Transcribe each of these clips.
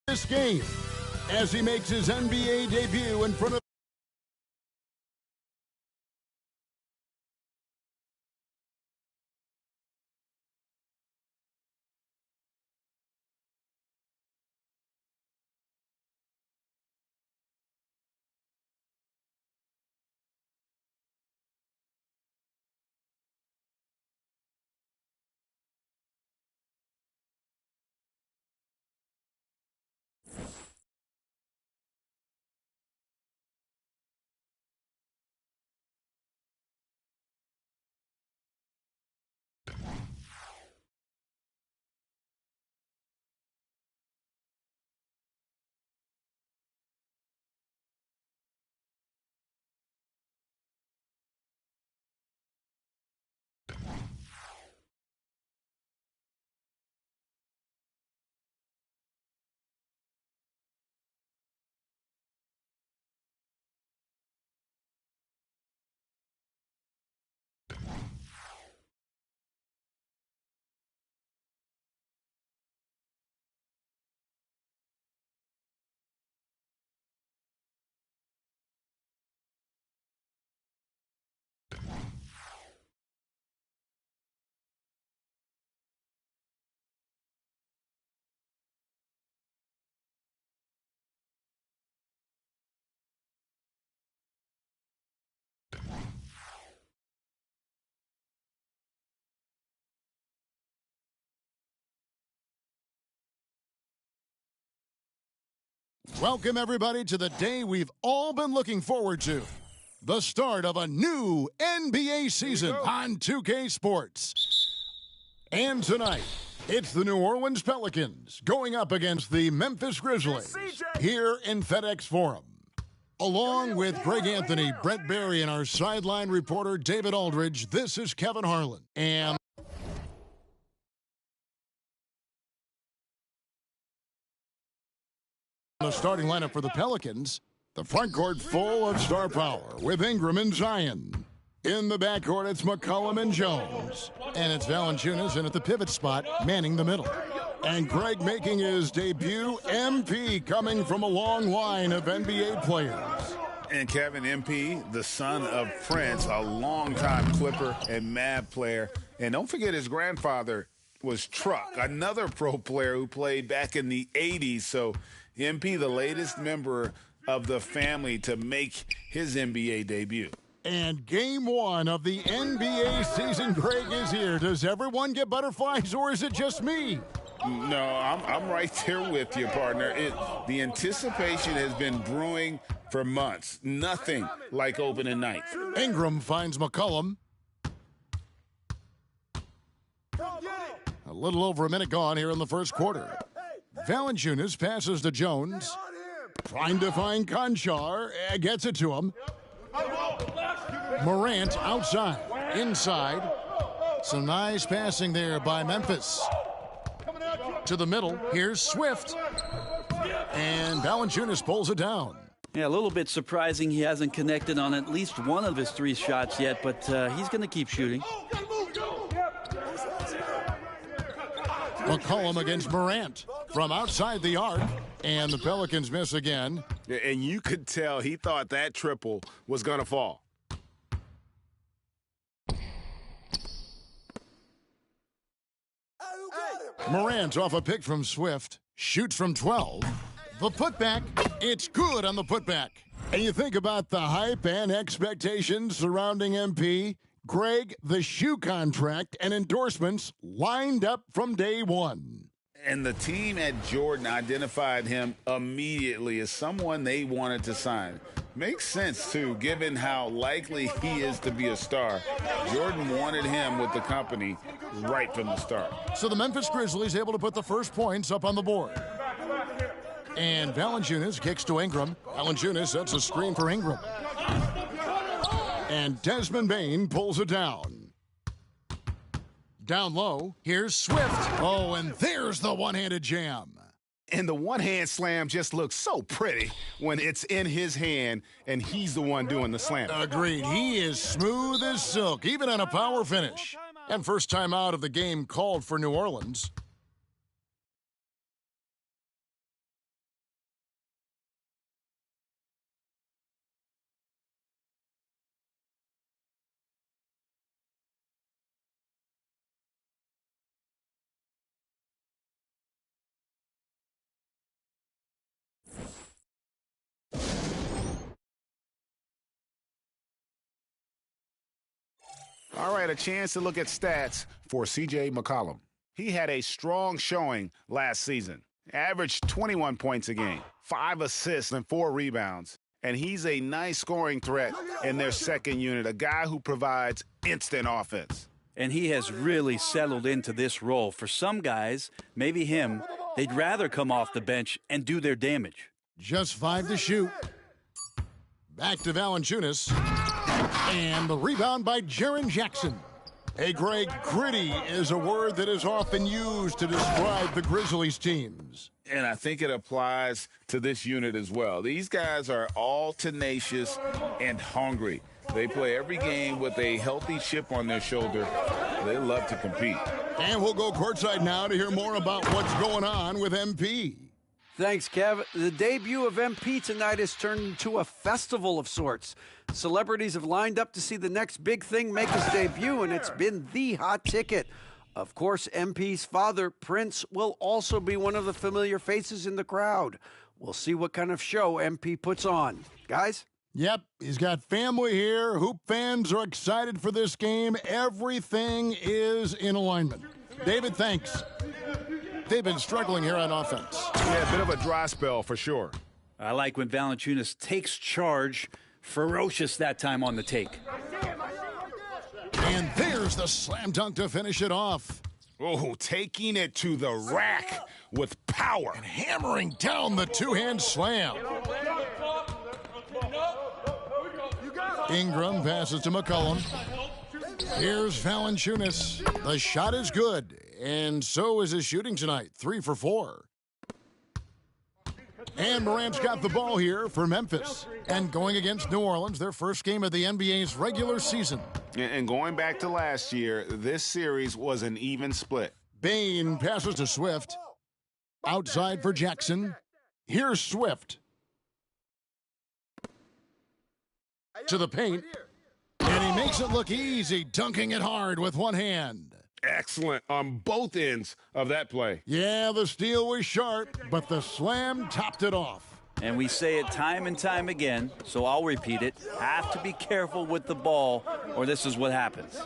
this game as he makes his NBA debut in front of Welcome, everybody, to the day we've all been looking forward to. The start of a new NBA season on 2K Sports. And tonight, it's the New Orleans Pelicans going up against the Memphis Grizzlies here in FedEx Forum. Along with Greg Anthony, Brett Barry, and our sideline reporter, David Aldridge, this is Kevin Harlan. And the starting lineup for the Pelicans, the front court full of star power with Ingram and Zion. In the backcourt, it's McCollum and Jones. And it's Valanciunas in at the pivot spot, manning the middle. And Greg making his debut, MP, coming from a long line of NBA players. And Kevin, MP, the son of Prince, a longtime Clipper and Mavs player. And don't forget his grandfather was Truck, another pro player who played back in the 80s. So MP, the latest member of the family to make his NBA debut. And game one of the NBA season, Greg, is here. Does everyone get butterflies, or is it just me? No, I'm right there with you, partner. The anticipation has been brewing for months. Nothing like opening night. Ingram finds McCollum. A little over a minute gone here in the first quarter. Valanciunas passes to Jones. Trying to find Conchar. Gets it to him. Morant outside. Inside. Some nice passing there by Memphis. To the middle. Here's Swift. And Valanciunas pulls it down. Yeah, a little bit surprising he hasn't connected on at least one of his 3 shots yet, but he's going to keep shooting. McCollum against Morant from outside the arc, and the Pelicans miss again. And you could tell he thought that triple was going to fall. Morant off a pick from Swift, shoots from 12. The putback, it's good on the putback. And you think about the hype and expectations surrounding MP. Greg, the shoe contract and endorsements lined up from day one. And the team at Jordan identified him immediately as someone they wanted to sign. Makes sense, too, given how likely he is to be a star. Jordan wanted him with the company right from the start. So the Memphis Grizzlies able to put the first points up on the board. And Valanciunas kicks to Ingram. Valanciunas sets a screen for Ingram. And Desmond Bane pulls it down. Down low, here's Swift. Oh, and there's the one-handed jam. And the one-hand slam just looks so pretty when it's in his hand and he's the one doing the slam. Agreed. He is smooth as silk, even on a power finish. And first time out of the game called for New Orleans. All right, a chance to look at stats for C.J. McCollum. He had a strong showing last season. Averaged 21 points a game, 5 assists and 4 rebounds. And he's a nice scoring threat in their second unit, a guy who provides instant offense. And he has really settled into this role. For some guys, maybe him, they'd rather come off the bench and do their damage. Just 5 to shoot. Back to Valanciunas. And the rebound by Jaren Jackson. Hey, Greg, gritty is a word that is often used to describe the Grizzlies teams. And I think it applies to this unit as well. These guys are all tenacious and hungry. They play every game with a healthy chip on their shoulder. They love to compete. And we'll go courtside now to hear more about what's going on with MP. Thanks, Kev. The debut of MP tonight has turned into a festival of sorts. Celebrities have lined up to see the next big thing make his debut, and it's been the hot ticket. Of course, MP's father, Prince, will also be one of the familiar faces in the crowd. We'll see what kind of show MP puts on. Guys? Yep, he's got family here. Hoop fans are excited for this game. Everything is in alignment. David, thanks. They've been struggling here on offense. Yeah, a bit of a dry spell for sure. I like when Valanciunas takes charge, ferocious that time on the take. And there's the slam dunk to finish it off. Oh, taking it to the rack with power. And hammering down the two-hand slam. Ingram passes to McCollum. Here's Valanciunas. The shot is good, and so is his shooting tonight, 3 for 4. And Morant's got the ball here for Memphis. And going against New Orleans, their first game of the NBA's regular season. And going back to last year, this series was an even split. Bain passes to Swift. Outside for Jackson. Here's Swift. To the paint. And he makes it look easy, dunking it hard with one hand. Excellent on both ends of that play. Yeah, the steal was sharp, but the slam topped it off. And we say it time and time again, so I'll repeat it. Have to be careful with the ball, or this is what happens.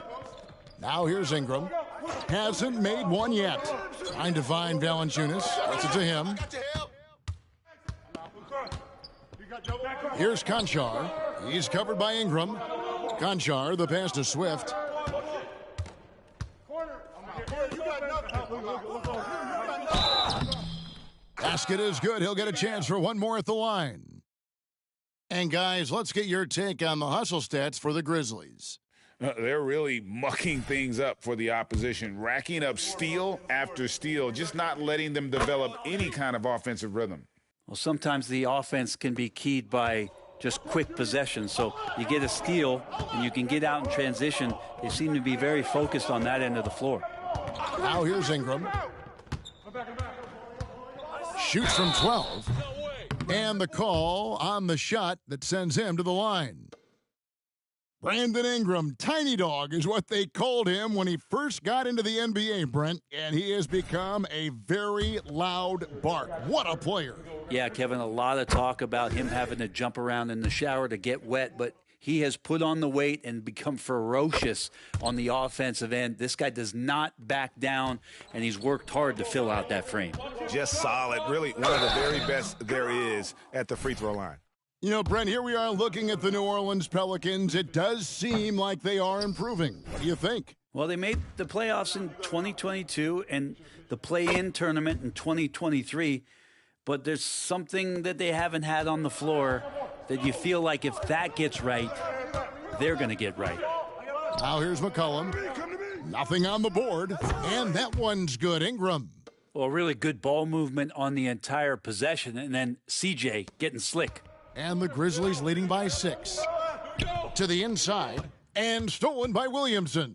Now here's Ingram. Hasn't made one yet. Trying to find Valanciunas. Gets it to him. Here's Conchar. He's covered by Ingram. Conchar, the pass to Swift. Basket is good. He'll get a chance for one more at the line. And guys, let's get your take on the hustle stats for the Grizzlies. They're really mucking things up for the opposition, racking up steal after steal, just not letting them develop any kind of offensive rhythm. Well, sometimes the offense can be keyed by just quick possession. So you get a steal and you can get out in transition. They seem to be very focused on that end of the floor. Now here's Ingram. Shoots from 12. And the call on the shot that sends him to the line. Brandon Ingram, Tiny Dog is what they called him when he first got into the NBA, Brent, and he has become a very loud bark. What a player. Yeah, Kevin, a lot of talk about him having to jump around in the shower to get wet, but he has put on the weight and become ferocious on the offensive end. This guy does not back down, and he's worked hard to fill out that frame. Just solid. Really one of the very best there is at the free throw line. You know, Brent, here we are looking at the New Orleans Pelicans. It does seem like they are improving. What do you think? Well, they made the playoffs in 2022 and the play-in tournament in 2023, but there's something that they haven't had on the floor that you feel like if that gets right, they're going to get right. Now here's McCollum. Nothing on the board, and that one's good. Ingram. Well, really good ball movement on the entire possession, and then CJ getting slick. And the Grizzlies leading by 6. To the inside, and stolen by Williamson.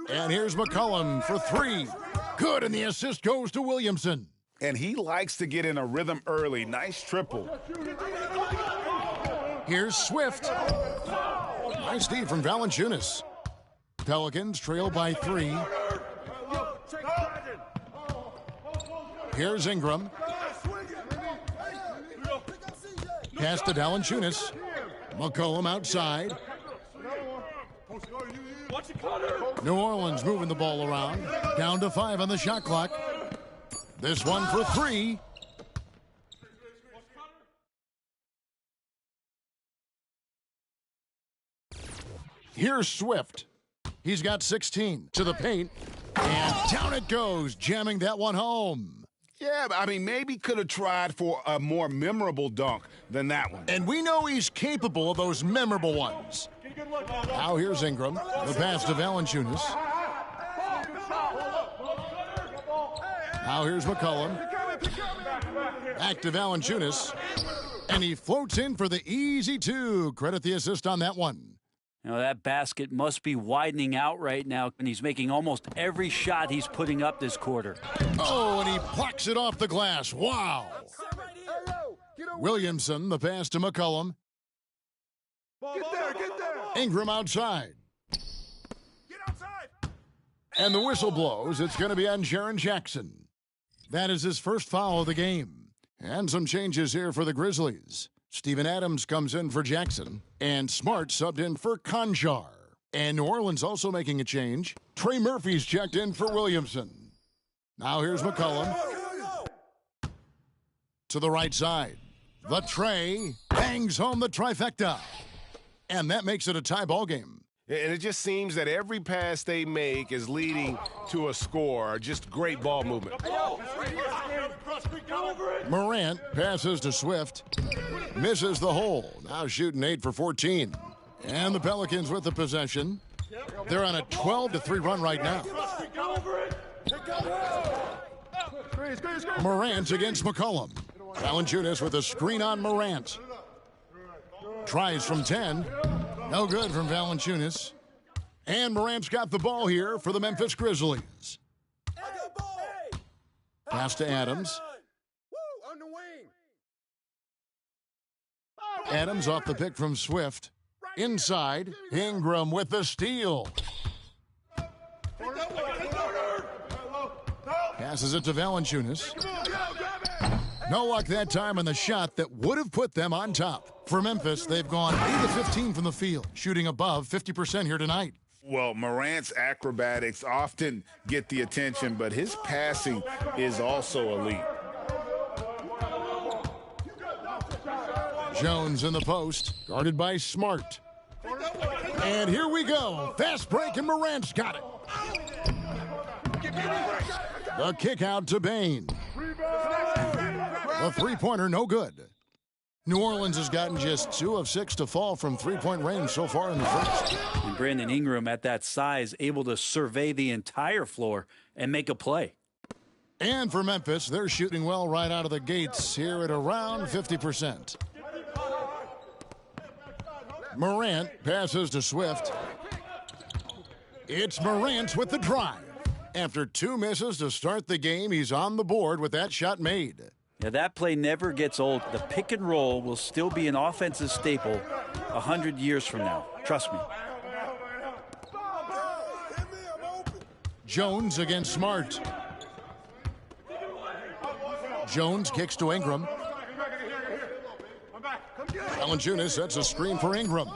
And here's McCollum for 3. Good, and the assist goes to Williamson. And he likes to get in a rhythm early. Nice triple. Here's Swift. Nice D from Valanciunas. Pelicans trail by 3. Here's Ingram. Pass to Valanciunas. McCollum outside. New Orleans moving the ball around. Down to 5 on the shot clock. This one for 3. Here's Swift. He's got 16 to the paint. And down it goes, jamming that one home. Yeah, I mean, maybe could have tried for a more memorable dunk than that one. And we know he's capable of those memorable ones. Now here's Ingram. The pass to Valanciunas. Now here's McCollum. Back to Valanciunas. And he floats in for the easy 2. Credit the assist on that one. You know, that basket must be widening out right now, and he's making almost every shot he's putting up this quarter. Oh, and he plucks it off the glass. Wow. Williamson, the pass to McCollum. Get there. Ingram outside. And the whistle blows. It's going to be on Jaren Jackson. That is his first foul of the game. And some changes here for the Grizzlies. Steven Adams comes in for Jackson, and Smart subbed in for Conjar. And New Orleans also making a change. Trey Murphy's checked in for Williamson. Now here's McCollum. To the right side. The Trey bangs home the trifecta. And that makes it a tie ball game. And it just seems that every pass they make is leading to a score. Just great ball movement. Morant passes to Swift. Misses the hole. Now shooting 8 for 14. And the Pelicans with the possession. They're on a 12-3 run right now. Morant against McCollum. Valanciunas with a screen on Morant. Tries from 10. No good from Valanciunas. And Morant's got the ball here for the Memphis Grizzlies. Pass to Adams. Adams off the pick from Swift. Inside, Ingram with the steal. Passes it to Valanciunas. No luck that time on the shot that would have put them on top. For Memphis, they've gone 8 of 15 from the field, shooting above 50% here tonight. Well, Morant's acrobatics often get the attention, but his passing is also elite. Jones in the post, guarded by Smart. And here we go. Fast break, and Morant's got it. The kick out to Bane. The three-pointer, no good. New Orleans has gotten just 2 of 6 to fall from three-point range so far in the first. And Brandon Ingram at that size, able to survey the entire floor and make a play. And for Memphis, they're shooting well right out of the gates here at around 50%. Morant passes to Swift. It's Morant with the drive. After 2 misses to start the game, he's on the board with that shot made. Yeah, that play never gets old. The pick and roll will still be an offensive staple 100 years from now. Trust me. Jones against Smart. Jones kicks to Ingram. Valanciunas sets a screen for Ingram.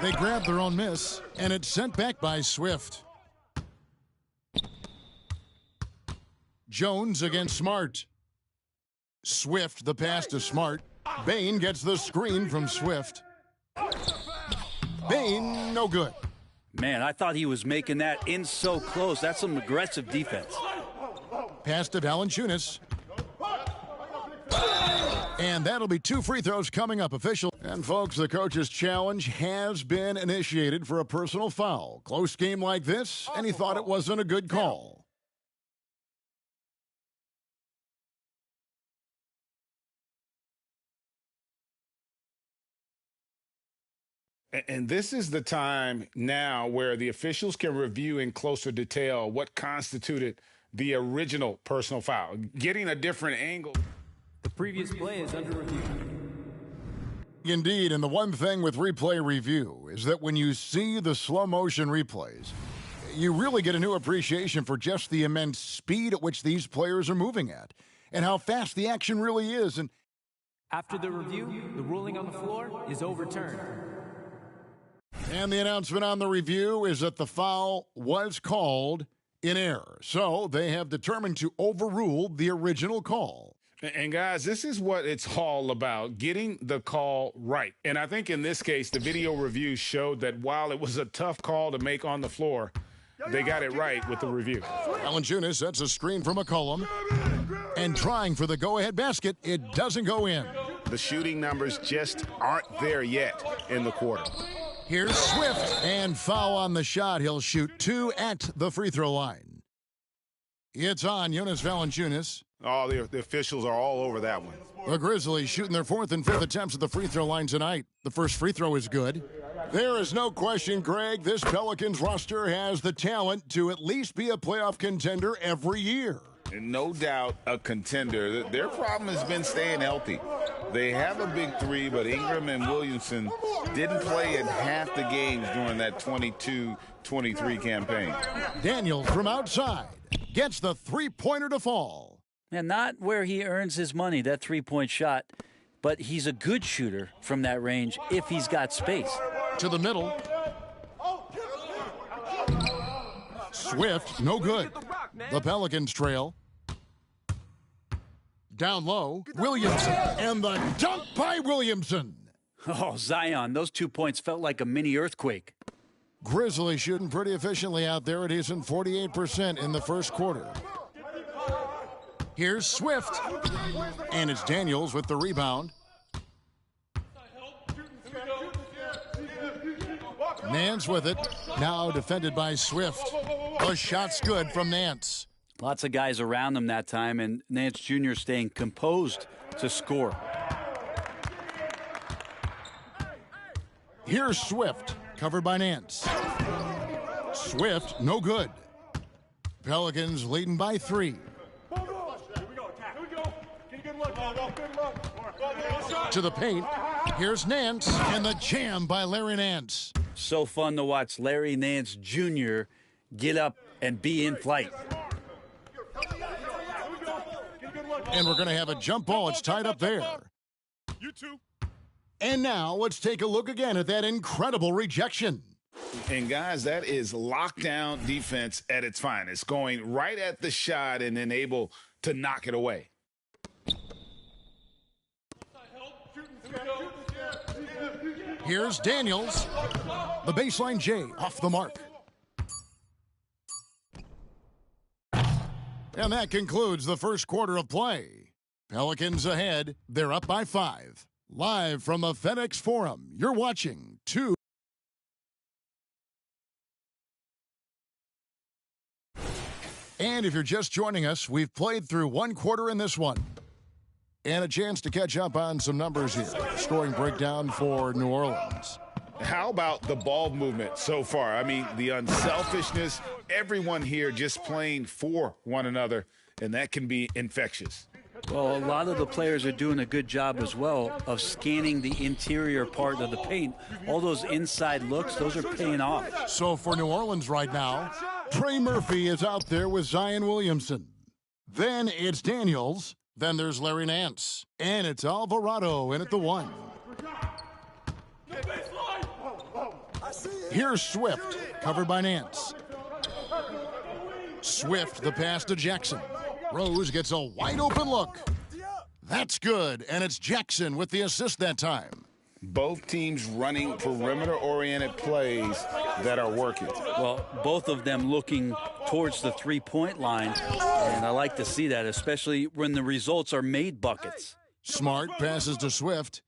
They grab their own miss, and it's sent back by Swift. Jones against Smart. Swift, the pass to Smart. Bane gets the screen from Swift. Bane, no good. Man, I thought he was making that in so close. That's some aggressive defense. Pass to Valanciunas. And that'll be 2 free throws coming up, official. And folks, the coach's challenge has been initiated for a personal foul. Close game like this, and he thought it wasn't a good call. And this is the time now where the officials can review in closer detail what constituted the original personal foul, getting a different angle. The previous play is under review. Indeed, and the one thing with replay review is that when you see the slow motion replays, you really get a new appreciation for just the immense speed at which these players are moving at and how fast the action really is. And after the review, the ruling on the floor is overturned. And the announcement on the review is that the foul was called in error. So they have determined to overrule the original call. And guys, this is what it's all about, getting the call right. And I think in this case, the video review showed that while it was a tough call to make on the floor, they got it right with the review. Valanciunas sets a screen from McCollum. And trying for the go-ahead basket, it doesn't go in. The shooting numbers just aren't there yet in the quarter. Here's Swift, and foul on the shot. He'll shoot 2 at the free throw line. It's on Jonas Valanciunas. Oh, the officials are all over that one. The Grizzlies shooting their 4th and 5th attempts at the free throw line tonight. The first free throw is good. There is no question, Greg, this Pelicans roster has the talent to at least be a playoff contender every year. And no doubt a contender. Their problem has been staying healthy. They have a big three, but Ingram and Williamson didn't play in half the games during that 22-23 campaign. Daniels from outside gets the three-pointer to fall. And not where he earns his money, that three-point shot, but he's a good shooter from that range if he's got space. To the middle. Swift, no good. The Pelicans trail. Down low, Williamson, and the dunk by Williamson. Oh, Zion, those 2 points felt like a mini earthquake. Grizzlies shooting pretty efficiently out there. It isn't 48% in the first quarter. Here's Swift, and it's Daniels with the rebound. Nance with it, now defended by Swift. The shot's good from Nance. Lots of guys around him that time, and Nance Jr. staying composed to score. Here's Swift, covered by Nance. Swift, no good. Pelicans leading by 3. To the paint, here's Nance, and the jam by Larry Nance. So fun to watch Larry Nance Jr. get up and be in flight. And we're going to have a jump ball. It's tied up there. You too. And now let's take a look again at that incredible rejection. And guys, that is lockdown defense at its finest, going right at the shot and then able to knock it away. Here's Daniels. The baseline J off the mark. And that concludes the first quarter of play. Pelicans ahead. They're up by 5. Live from the FedEx Forum, you're watching 2. And if you're just joining us, we've played through 1 quarter in this one. And a chance to catch up on some numbers here. Scoring breakdown for New Orleans. How about the ball movement so far? I mean, the unselfishness, everyone here just playing for one another, and that can be infectious. Well, a lot of the players are doing a good job as well of scanning the interior part of the paint. All those inside looks, those are paying off. So for New Orleans right now, Trey Murphy is out there with Zion Williamson. Then it's Daniels. Then there's Larry Nance. And it's Alvarado in at the 1. Here's Swift, covered by Nance. Swift, the pass to Jackson. Rose gets a wide open look. That's good, and it's Jackson with the assist that time. Both teams running perimeter-oriented plays that are working. Well, both of them looking towards the three-point line, and I like to see that, especially when the results are made buckets. Smart passes to Swift.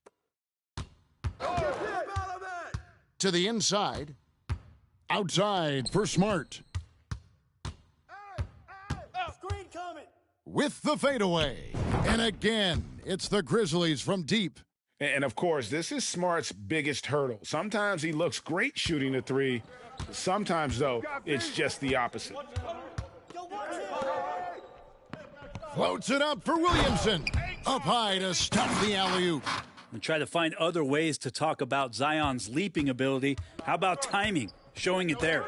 To the inside. Outside for Smart. Screen coming. With the fadeaway. And again, it's the Grizzlies from deep. And, of course, this is Smart's biggest hurdle. Sometimes he looks great shooting the three. Sometimes, though, it's just the opposite. Floats it up for Williamson. Up high to stop the alley-oop. And try to find other ways to talk about Zion's leaping ability. How about timing? Showing it there.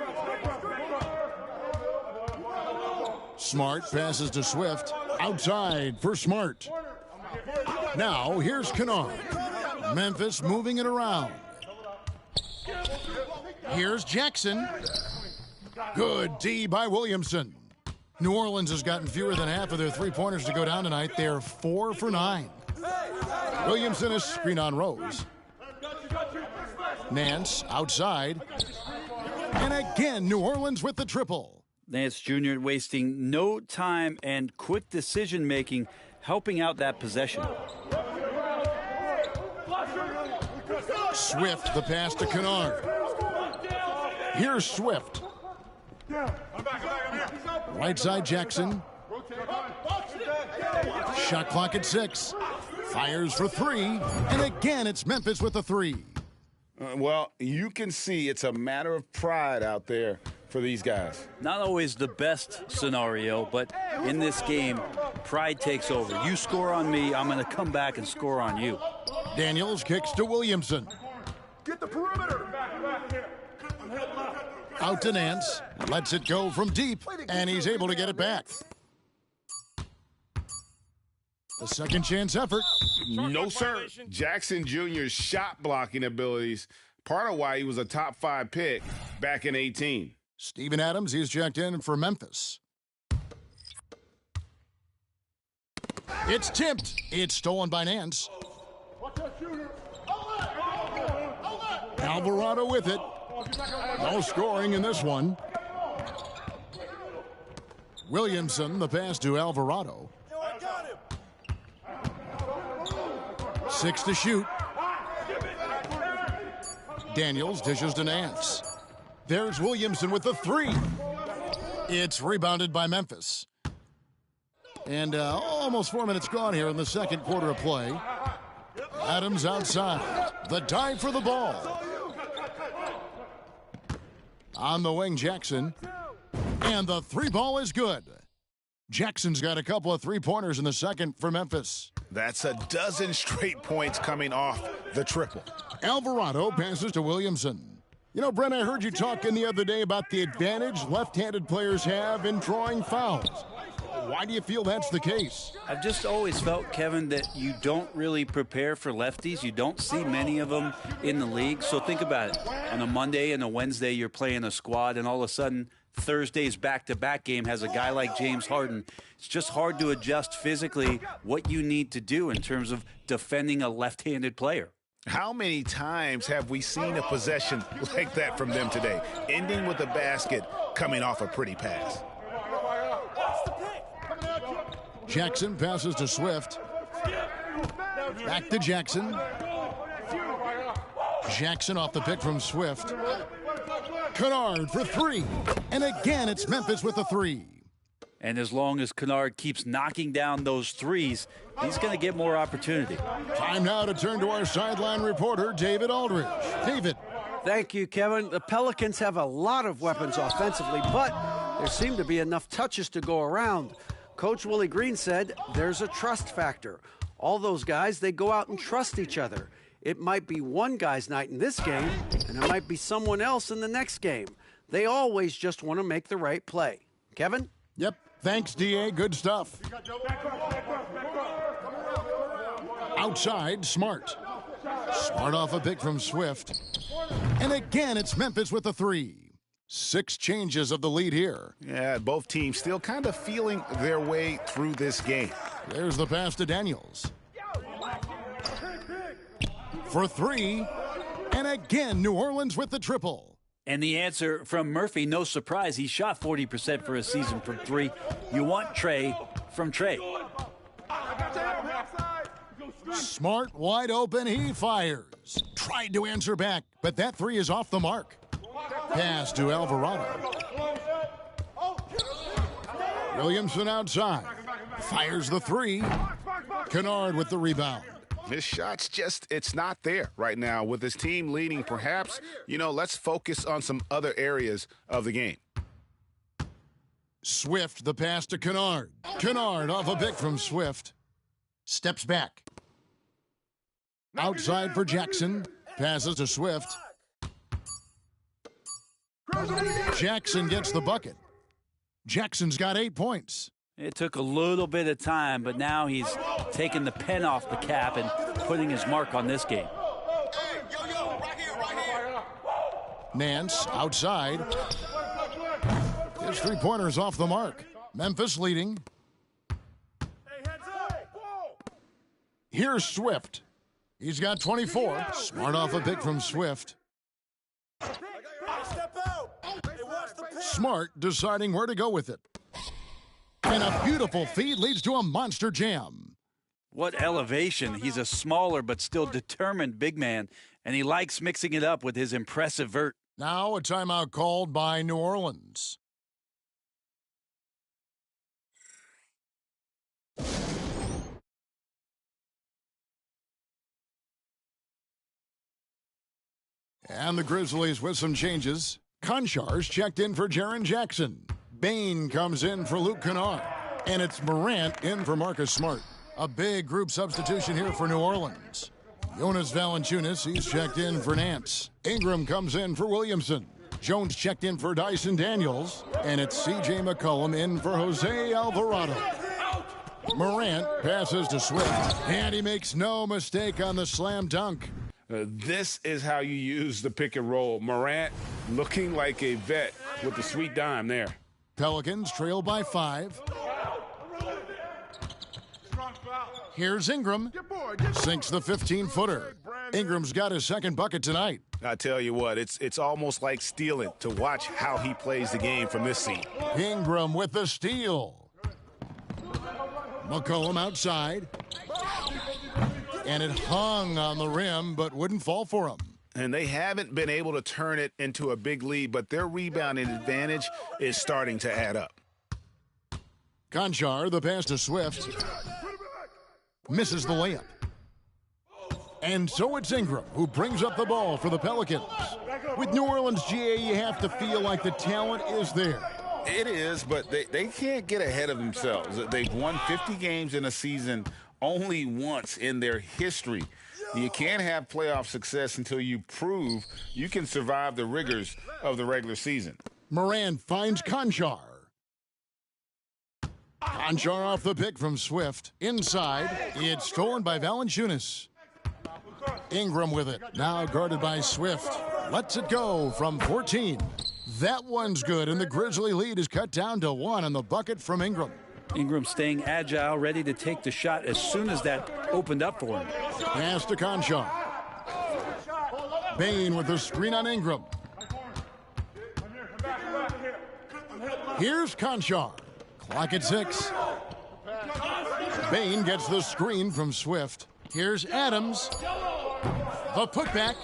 Smart passes to Swift. Outside for Smart. Now here's Kennard. Memphis moving it around. Here's Jackson. Good D by Williamson. New Orleans has gotten fewer than half of their three-pointers to go down tonight. They're 4 for 9. Williamson is screen on Rose. Nance outside. And again, New Orleans with the triple. Nance Jr. wasting no time and quick decision-making, helping out that possession. Swift, the pass to Kennard. Here's Swift. Right side Jackson. Shot clock at 6. Fires for 3. And again, it's Memphis with the 3. Well, you can see it's a matter of pride out there for these guys. Not always the best scenario, but in this game, pride takes over. You score on me, I'm going to come back and score on you. Daniels kicks to Williamson. Get the perimeter. Out to Nance. Lets it go from deep, and he's able to get it back. The second chance effort. No, sir. Jackson Jr.'s shot blocking abilities, part of why he was a top 5 pick back in 18. Steven Adams, he's checked in for Memphis. It's tipped. It's stolen by Nance. Alvarado with it. No scoring in this one. Williamson, the pass to Alvarado. 6 to shoot. Daniels dishes to Nance. There's Williamson with the 3. It's rebounded by Memphis. And almost 4 minutes gone here in the second quarter of play. Adams outside. The dive for the ball. On the wing, Jackson. And the 3 ball is good. Jackson's got a couple of 3-pointers in the second for Memphis. That's a dozen straight points coming off the triple. Alvarado passes to Williamson. You know, Brent, I heard you talking the other day about the advantage left-handed players have in drawing fouls. Why do you feel that's the case? I've just always felt, Kevin, that you don't really prepare for lefties. You don't see many of them in the league. So think about it. On a Monday and a Wednesday, you're playing a squad, and all of a sudden, Thursday's back-to-back game has a guy like James Harden. It's just hard to adjust physically what you need to do in terms of defending a left-handed player. How many times have we seen a possession like that from them today, ending with a basket coming off a pretty pass? Jackson passes to Swift. Back to Jackson. Jackson off the pick from Swift. Kennard for 3. And again, it's Memphis with the 3. And as long as Kennard keeps knocking down those threes, he's going to get more opportunity. Time now to turn to our sideline reporter, David Aldridge. David. Thank you, Kevin. The Pelicans have a lot of weapons offensively, but there seem to be enough touches to go around. Coach Willie Green said there's a trust factor. All those guys, they go out and trust each other. It might be one guy's night in this game, and it might be someone else in the next game. They always just want to make the right play. Kevin? Yep. Thanks, D.A. Good stuff. Outside, Smart. Smart off a pick from Swift. And again, it's Memphis with the 3. 6 changes of the lead here. Yeah, both teams still kind of feeling their way through this game. There's the pass to Daniels. For 3. And again, New Orleans with the triple. And the answer from Murphy, no surprise. He shot 40% for a season from 3. You want Trey from Trey. Smart, wide open, he fires. Tried to answer back, but that 3 is off the mark. Pass to Alvarado. Williamson outside. Fires the 3. Kennard with the rebound. His shot's just, it's not there right now. With his team leading, perhaps, let's focus on some other areas of the game. Swift, the pass to Kennard. Kennard off a pick from Swift. Steps back. Outside for Jackson. Passes to Swift. Jackson gets the bucket. Jackson's got 8 points. It took a little bit of time, but now he's taking the pen off the cap and putting his mark on this game. Nance outside. His three-pointer's off the mark. Memphis leading. Here's Swift. He's got 24. Smart off a pick from Swift. Smart deciding where to go with it. And a beautiful feed leads to a monster jam. What elevation. He's a smaller but still determined big man, and he likes mixing it up with his impressive vert. Now a timeout called by New Orleans. And the Grizzlies with some changes. Konchar's checked in for Jaren Jackson. Bain comes in for Luke Kennard. And it's Morant in for Marcus Smart. A big group substitution here for New Orleans. Jonas Valanciunas, he's checked in for Nance. Ingram comes in for Williamson. Jones checked in for Dyson Daniels. And it's C.J. McCollum in for Jose Alvarado. Morant passes to Swift. And he makes no mistake on the slam dunk. This is how you use the pick and roll. Morant looking like a vet with the sweet dime there. Pelicans trail by 5. Here's Ingram. Sinks the 15-footer. Ingram's got his second bucket tonight. I tell you what, it's almost like stealing to watch how he plays the game from this seat. Ingram with the steal. McCollum outside. And it hung on the rim, but wouldn't fall for him. And they haven't been able to turn it into a big lead, but their rebounding advantage is starting to add up. Konchar, the pass to Swift. Misses the layup. And so it's Ingram who brings up the ball for the Pelicans. With New Orleans, GA, you have to feel like the talent is there. It is, but they can't get ahead of themselves. They've won 50 games in a season only once in their history. You can't have playoff success until you prove you can survive the rigors of the regular season. Moran finds Konchar. Konchar off the pick from Swift. Inside, it's stolen by Valanciunas. Ingram with it. Now guarded by Swift. Lets it go from 14. That one's good, and the Grizzly lead is cut down to 1 on the bucket from Ingram. Ingram staying agile, ready to take the shot as soon as that opened up for him. Pass to Konchar. Bain with the screen on Ingram. Here's Konchar. Clock at 6. Bain gets the screen from Swift. Here's Adams. The putback.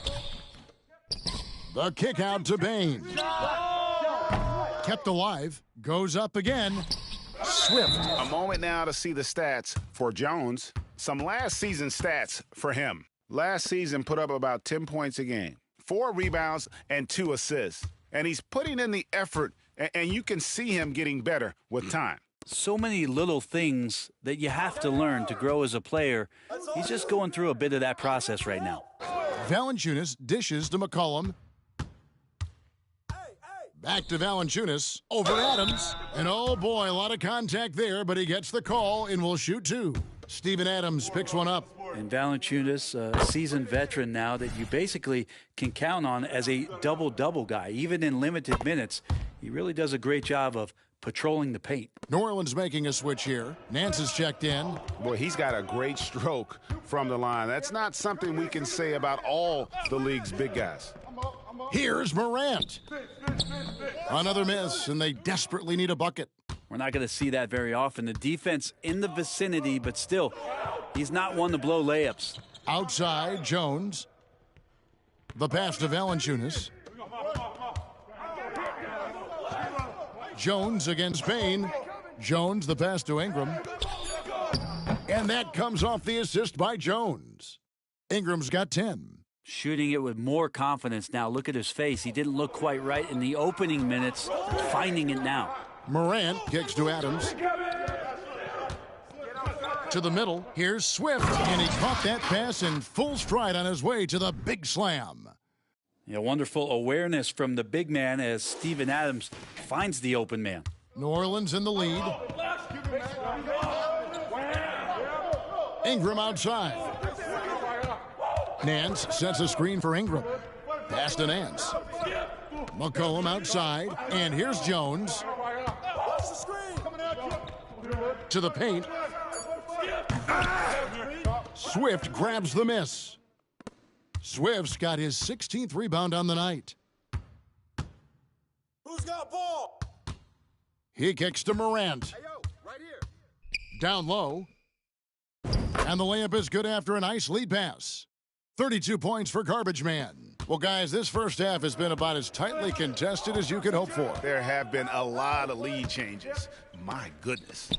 The kick out to Bain. Kept alive. Goes up again. Swift. A moment now to see the stats for Jones. Some last season stats for him. Last season put up about 10 points a game, 4 rebounds and 2 assists. And he's putting in the effort, and you can see him getting better with time. So many little things that you have to learn to grow as a player. He's just going through a bit of that process right now. Valanciunas dishes to McCollum. Back to Valanciunas, over Adams. And oh boy, a lot of contact there, but he gets the call and will shoot 2. Steven Adams picks one up. And Valanciunas, a seasoned veteran now that you basically can count on as a double-double guy. Even in limited minutes, he really does a great job of patrolling the paint. New Orleans making a switch here. Nance is checked in. Boy, he's got a great stroke from the line. That's not something we can say about all the league's big guys. Here's Morant. Another miss, and they desperately need a bucket. We're not going to see that very often. The defense in the vicinity, but still, he's not one to blow layups. Outside, Jones. The pass to Valanciunas. Jones against Bain. Jones, the pass to Ingram. And that comes off the assist by Jones. Ingram's got 10. Shooting it with more confidence now. Look at his face. He didn't look quite right in the opening minutes. Finding it now. Morant kicks to Adams. To the middle. Here's Swift. And he caught that pass in full stride on his way to the big slam. Yeah, wonderful awareness from the big man as Steven Adams finds the open man. New Orleans in the lead. Ingram outside. Nance sets a screen for Ingram. Pass to Nance. McCollum outside, and here's Jones. To the paint. Swift grabs the miss. Swift's got his 16th rebound on the night. Who's got ball? He kicks to Morant. Hey, yo, right here. Down low. And the layup is good after a nice lead pass. 32 points for Garbage Man. Well, guys, this first half has been about as tightly contested as you could hope for. There have been a lot of lead changes. My goodness.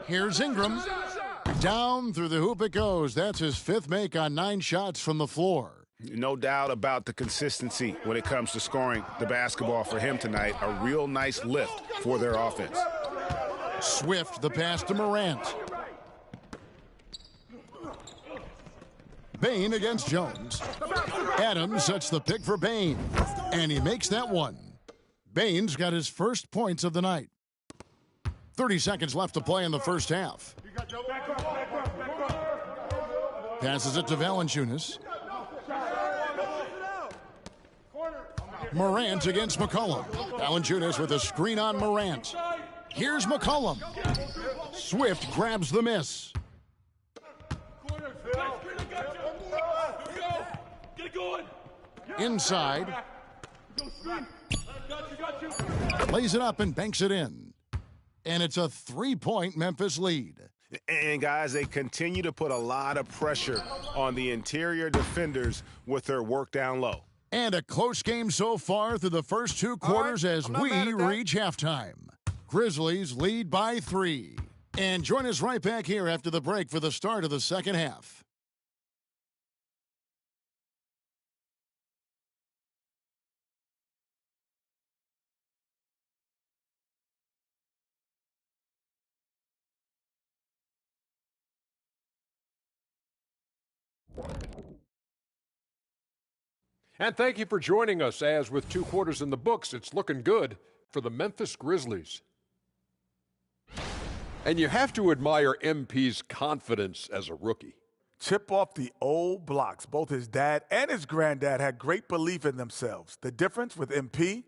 Here's Ingram. Down through the hoop it goes. That's his 5th make on 9 shots from the floor. No doubt about the consistency when it comes to scoring the basketball for him tonight. A real nice lift for their offense. Swift, the pass to Morant. Bain against Jones. Adams sets the pick for Bain, and he makes that one. Bain's got his first points of the night. 30 seconds left to play in the first half. Passes it to Valanciunas. Morant against McCollum. Valanciunas with a screen on Morant. Here's McCollum. Swift grabs the miss. Inside. Lays it up and banks it in. And it's a 3-point Memphis lead. And, guys, they continue to put a lot of pressure on the interior defenders with their work down low. And a close game so far through the first 2 quarters as we reach halftime. Grizzlies lead by 3. And join us right back here after the break for the start of the second half. And thank you for joining us, as with 2 quarters in the books, it's looking good for the Memphis Grizzlies. And you have to admire MP's confidence as a rookie. Chip off the old blocks. Both his dad and his granddad had great belief in themselves. The difference with MP,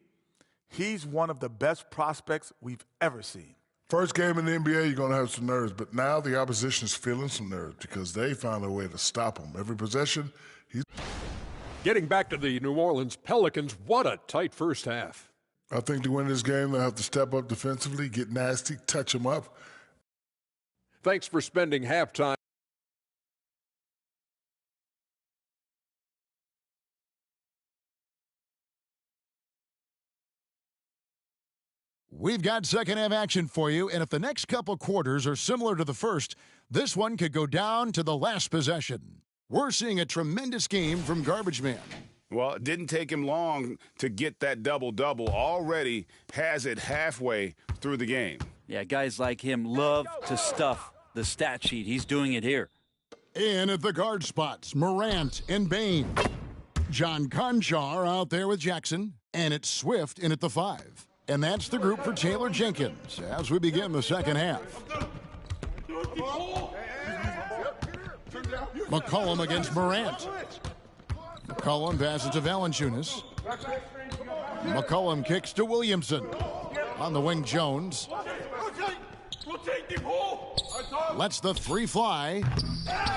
he's one of the best prospects we've ever seen. First game in the NBA, you're going to have some nerves, but now the opposition is feeling some nerves because they found a way to stop him. Every possession, he's... Getting back to the New Orleans Pelicans, what a tight first half. I think to win this game, they'll have to step up defensively, get nasty, touch them up. Thanks for spending halftime. We've got second half action for you, and if the next couple quarters are similar to the first, this one could go down to the last possession. We're seeing a tremendous game from Garbage Man. Well, it didn't take him long to get that double-double. Already has it halfway through the game. Yeah, guys like him love to stuff the stat sheet. He's doing it here. In at the guard spots, Morant and Bain. John Conchar out there with Jackson, and it's Swift in at the 5. And that's the group for Taylor Jenkins as we begin the second half. McCollum against Morant. McCollum passes to Valanciunas. McCollum kicks to Williamson. On the wing, Jones. Lets the 3 fly.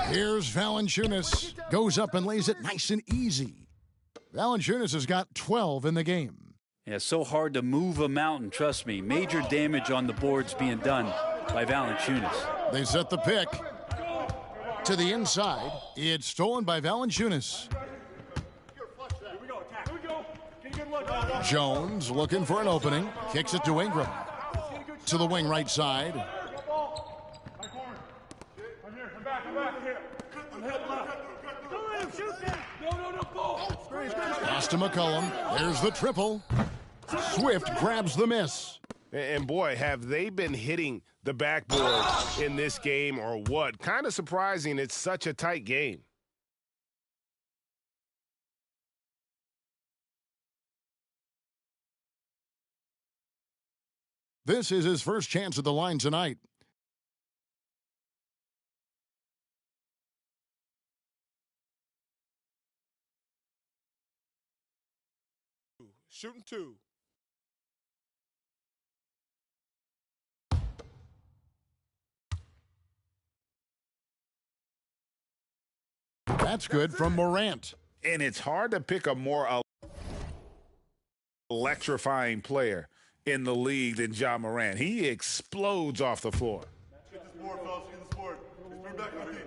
Here's Valanciunas. Goes up and lays it nice and easy. Valanciunas has got 12 in the game. Yeah, so hard to move a mountain, trust me. Major damage on the boards being done by Valanciunas. They set the pick. To the inside. It's stolen by Valanciunas. Jones looking for an opening. Kicks it to Ingram. To the wing right side. Pass to McCollum. There's the triple. Swift grabs the miss. And boy, have they been hitting the backboard in this game or what? Kind of surprising it's such a tight game. This is his first chance at the line tonight. Shooting 2. That's good from Morant. And it's hard to pick a more electrifying player in the league than Ja Morant. He explodes off the floor. Get this board, fellas. Get this board. Turn back on me.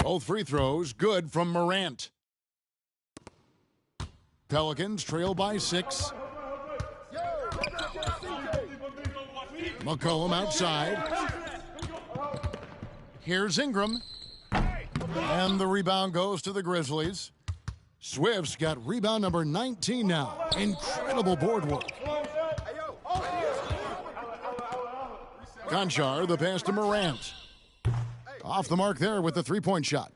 Both free throws good from Morant. Pelicans trail by 6. McCollum outside. Here's Ingram. And the rebound goes to the Grizzlies. Swift's got rebound number 19 now. Incredible board work. Conchar, the pass to Morant. Off the mark there with the three-point shot.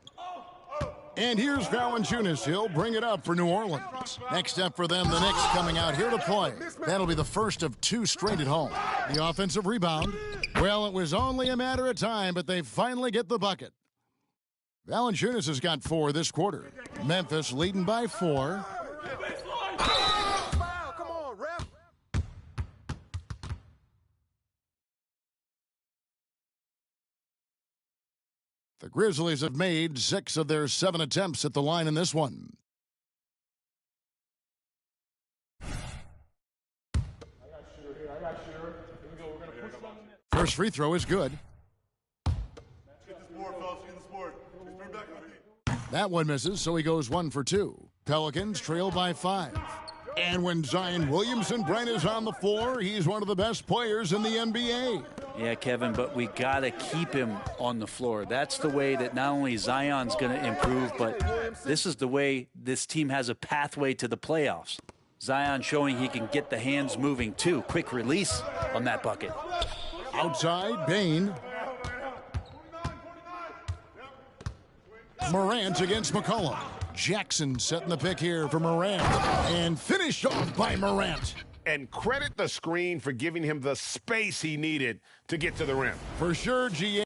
And here's Valanciunas. He'll bring it up for New Orleans. Next up for them, the Knicks coming out here to play. That'll be the first of 2 straight at home. The offensive rebound. Well, it was only a matter of time, but they finally get the bucket. Valanciunas has got 4 this quarter. Memphis leading by 4. Come on, ref. The Grizzlies have made 6 of their 7 attempts at the line in this one. First free throw is good. That one misses, so he goes 1 for 2. Pelicans trail by 5. And when Zion Williamson Brent is on the floor, he's one of the best players in the NBA. Yeah, Kevin, but we got to keep him on the floor. That's the way that not only Zion's going to improve, but this is the way this team has a pathway to the playoffs. Zion showing he can get the hands moving, too. Quick release on that bucket. Outside, Bain. Morant against McCollum. Jackson setting the pick here for Morant. And finished off by Morant. And credit the screen for giving him the space he needed to get to the rim. For sure, GA.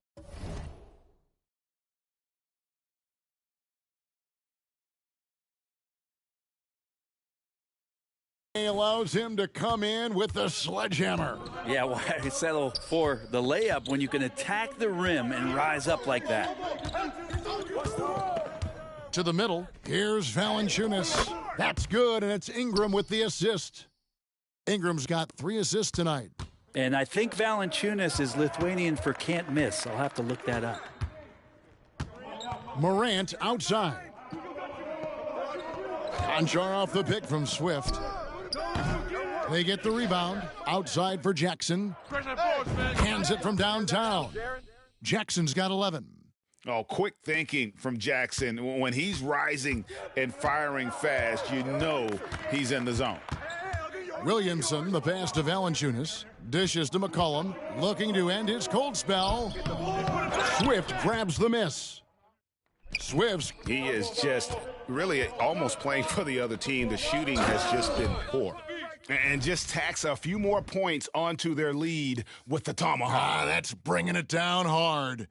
Allows him to come in with the sledgehammer. Yeah, why settle for the layup when you can attack the rim and rise up like that? To the middle, here's Valanciunas. That's good, and it's Ingram with the assist. Ingram's got 3 assists tonight. And I think Valanciunas is Lithuanian for can't miss. I'll have to look that up. Morant outside. Conchar off the pick from Swift. They get the rebound. Outside for Jackson. Hands it from downtown. Jackson's got 11. Oh, quick thinking from Jackson. When he's rising and firing fast, you know he's in the zone. Williamson, the pass to Valanciunas. Dishes to McCollum. Looking to end his cold spell. Swift grabs the miss. Swift's. He is just really almost playing for the other team. The shooting has just been poor. And just tacks a few more points onto their lead with the tomahawk. That's bringing it down hard.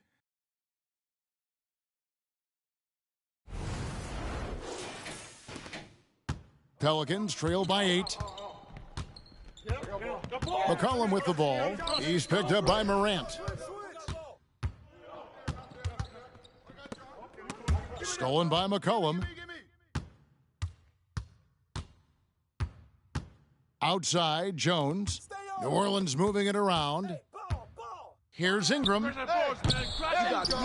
Pelicans trail by 8. McCollum with the ball. He's picked up by Morant. Stolen by McCollum. Outside, Jones. New Orleans moving it around. Here's Ingram.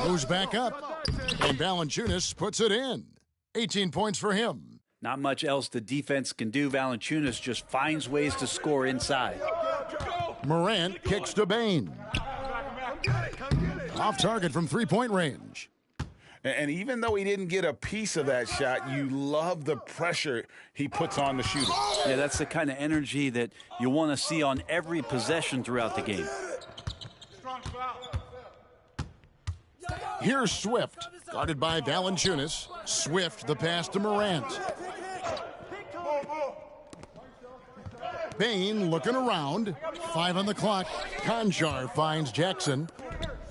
Goes back up. And Valanciunas puts it in. 18 points for him. Not much else the defense can do. Valanciunas just finds ways to score inside. Morant kicks to Bain. Off target from three-point range. And even though he didn't get a piece of that shot, you love the pressure he puts on the shooter. Yeah, that's the kind of energy that you want to see on every possession throughout the game. Here's Swift, guarded by Valanciunas. Swift, the pass to Morant. Bain looking around. 5 on the clock. Conchar finds Jackson.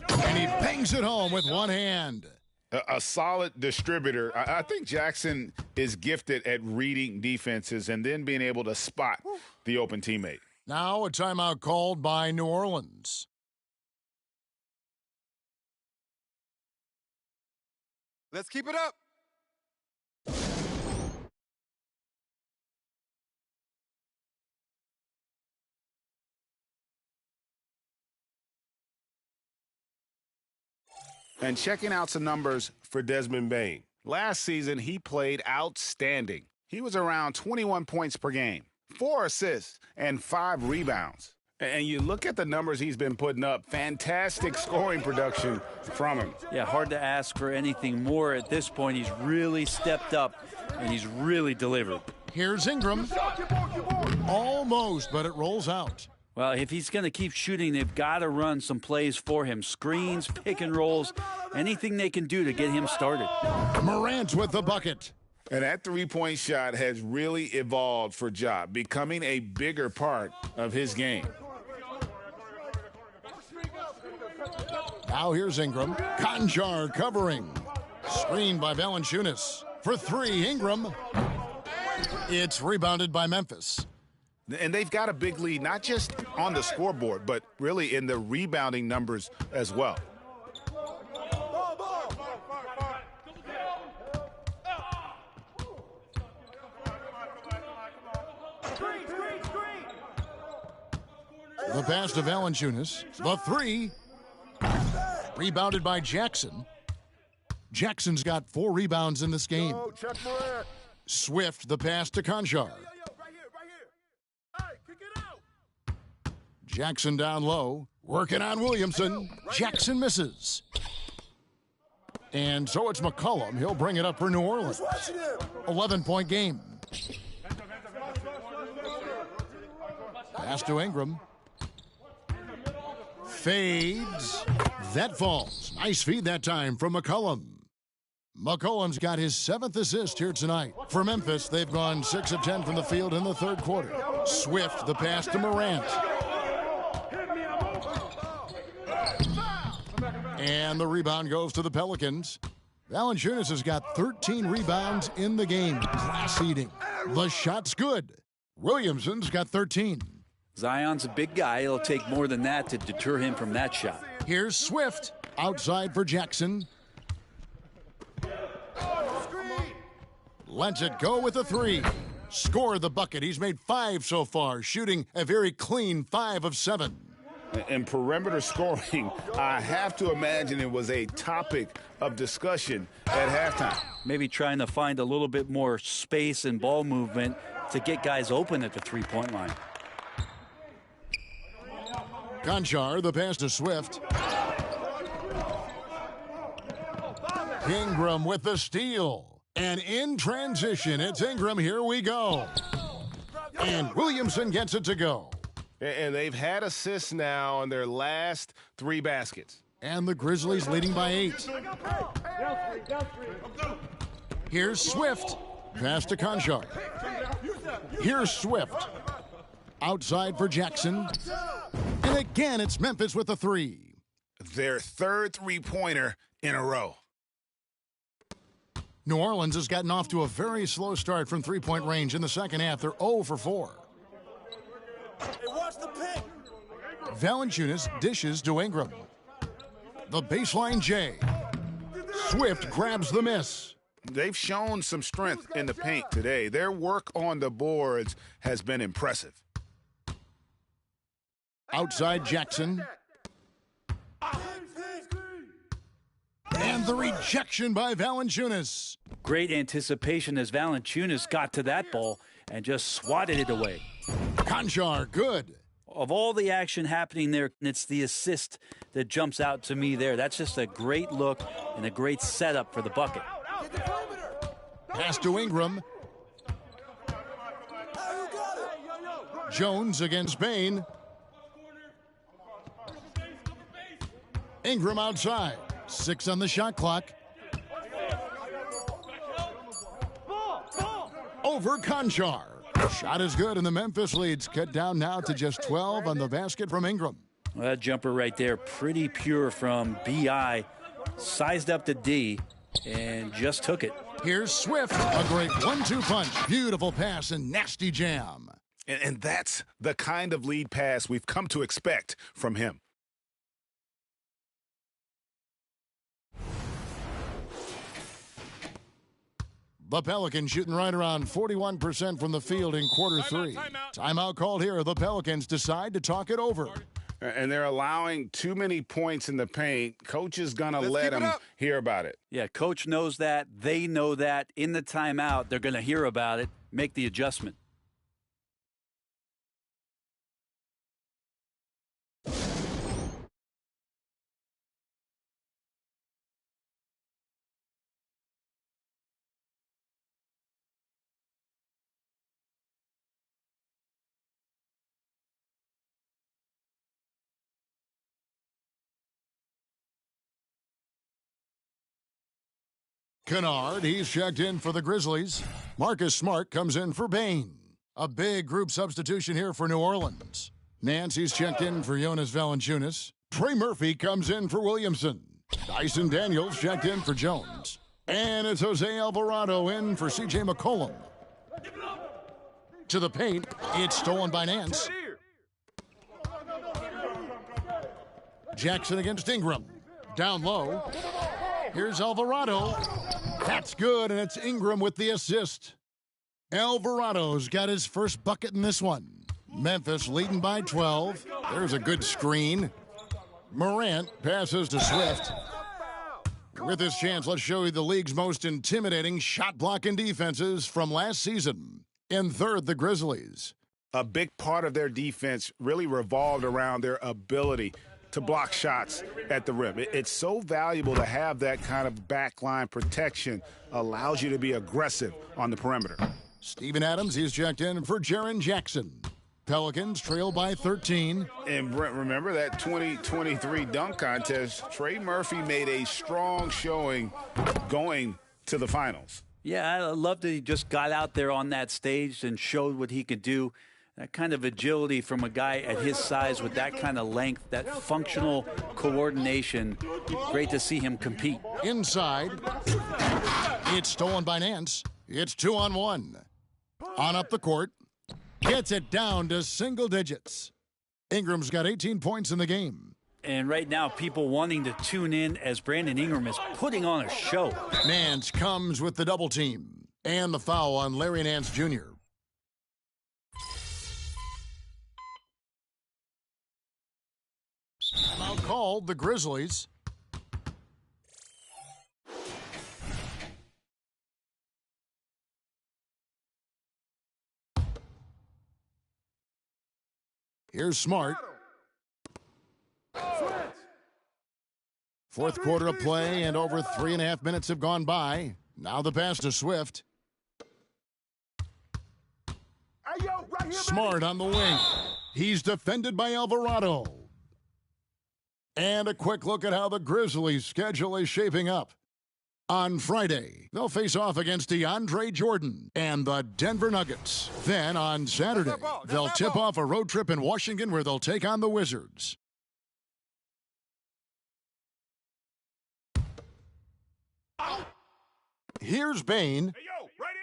And he bangs it home with one hand. A solid distributor. I think Jackson is gifted at reading defenses and then being able to spot the open teammate. Now a timeout called by New Orleans. Let's keep it up. And checking out some numbers for Desmond Bane. Last season, he played outstanding. He was around 21 points per game, 4 assists, and 5 rebounds. And you look at the numbers he's been putting up, fantastic scoring production from him. Yeah, hard to ask for anything more at this point. He's really stepped up, and he's really delivered. Here's Ingram. Almost, but it rolls out. Well, if he's going to keep shooting, they've got to run some plays for him. Screens, pick and rolls, anything they can do to get him started. Morant with the bucket. And that three-point shot has really evolved for Ja, becoming a bigger part of his game. Now here's Ingram. Conjar covering. Screened by Valanciunas. For three, Ingram. It's rebounded by Memphis. And they've got a big lead, not just on the scoreboard, but really in the rebounding numbers as well. The pass to Valanciunas. The three. Rebounded by Jackson. Jackson's got 4 rebounds in this game. Swift, the pass to Conjar. Jackson down low, working on Williamson. Jackson misses. And so it's McCollum. He'll bring it up for New Orleans. 11-point game. Pass to Ingram. Fades. That falls. Nice feed that time from McCollum. McCollum's got his 7th assist here tonight. For Memphis, they've gone 6 of 10 from the field in the third quarter. Swift, the pass to Morant. And the rebound goes to the Pelicans. Valanciunas has got 13 rebounds in the game. Class eating. The shot's good. Williamson's got 13. Zion's a big guy. It'll take more than that to deter him from that shot. Here's Swift. Outside for Jackson. Lets it go with a 3. Score the bucket. He's made 5 so far, shooting a very clean 5 of 7. And perimeter scoring, I have to imagine it was a topic of discussion at halftime. Maybe trying to find a little bit more space and ball movement to get guys open at the three-point line. Conchar, the pass to Swift. Ingram with the steal. And in transition, it's Ingram. Here we go. And Williamson gets it to go. And they've had assists now on their last 3 baskets. And the Grizzlies leading by 8. Here's Swift. Pass to Conchar. Here's Swift. Outside for Jackson. And again, it's Memphis with the 3. Their 3rd three-pointer in a row. New Orleans has gotten off to a very slow start from three-point range in the second half. They're 0 for 4. Valanciunas dishes to Ingram. The baseline J. Swift grabs the miss. They've shown some strength in the paint today. Their work on the boards has been impressive. Outside Jackson. And the rejection by Valanciunas. Great anticipation as Valanciunas got to that ball and just swatted it away. Conchar, good. Of all the action happening there, it's the assist that jumps out to me there. That's just a great look and a great setup for the bucket. Pass to Ingram. Jones against Bane. Ingram outside. 6 on the shot clock. Over Conchar. Shot is good, and the Memphis leads cut down now to just 12 on the basket from Ingram. Well, that jumper right there, pretty pure from B.I. Sized up to D. and just took it. Here's Swift, a great 1-2 punch. Beautiful pass and nasty jam. And that's the kind of lead pass we've come to expect from him. The Pelicans shooting right around 41% from the field in quarter three. Timeout called here. The Pelicans decide to talk it over. And they're allowing too many points in the paint. Coach is going to let them hear about it. Yeah, coach knows that. They know that. In the timeout, they're going to hear about it, make the adjustment. Kennard, he's checked in for the Grizzlies. Marcus Smart comes in for Bain. A big group substitution here for New Orleans. Nancy's checked in for Jonas Valanciunas. Trey Murphy comes in for Williamson. Dyson Daniels checked in for Jones. And it's Jose Alvarado in for C.J. McCollum. To the paint, it's stolen by Nance. Jackson against Ingram. Down low. Here's Alvarado. That's good, and it's Ingram with the assist. Alvarado's got his first bucket in this one. Memphis leading by 12. There's a good screen. Morant passes to Swift. With this chance, let's show you the league's most intimidating shot-blocking defenses from last season. In third, the Grizzlies. A big part of their defense really revolved around their ability to block shots at the rim. It's so valuable to have that kind of backline protection. Allows you to be aggressive on the perimeter. Steven Adams, he's checked in for Jaren Jackson. Pelicans trail by 13. And Brent, remember that 2023 dunk contest? Trey Murphy made a strong showing going to the finals. Yeah, I love that he just got out there on that stage and showed what he could do. That kind of agility from a guy at his size with that kind of length, that functional coordination. Great to see him compete. Inside, it's stolen by Nance. It's 2-on-1. On up the court, gets it down to single digits. Ingram's got 18 points in the game. And right now, people wanting to tune in as Brandon Ingram is putting on a show. Nance comes with the double team. And the foul on Larry Nance Jr. Now called the Grizzlies. Here's Smart. Fourth quarter of play, and over 3.5 minutes have gone by. Now the pass to Swift. Smart on the wing. He's defended by Alvarado. And a quick look at how the Grizzlies' schedule is shaping up. On Friday, they'll face off against DeAndre Jordan and the Denver Nuggets. Then on Saturday, they'll tip off a road trip in Washington where they'll take on the Wizards. Here's Bain. Hey, yo, right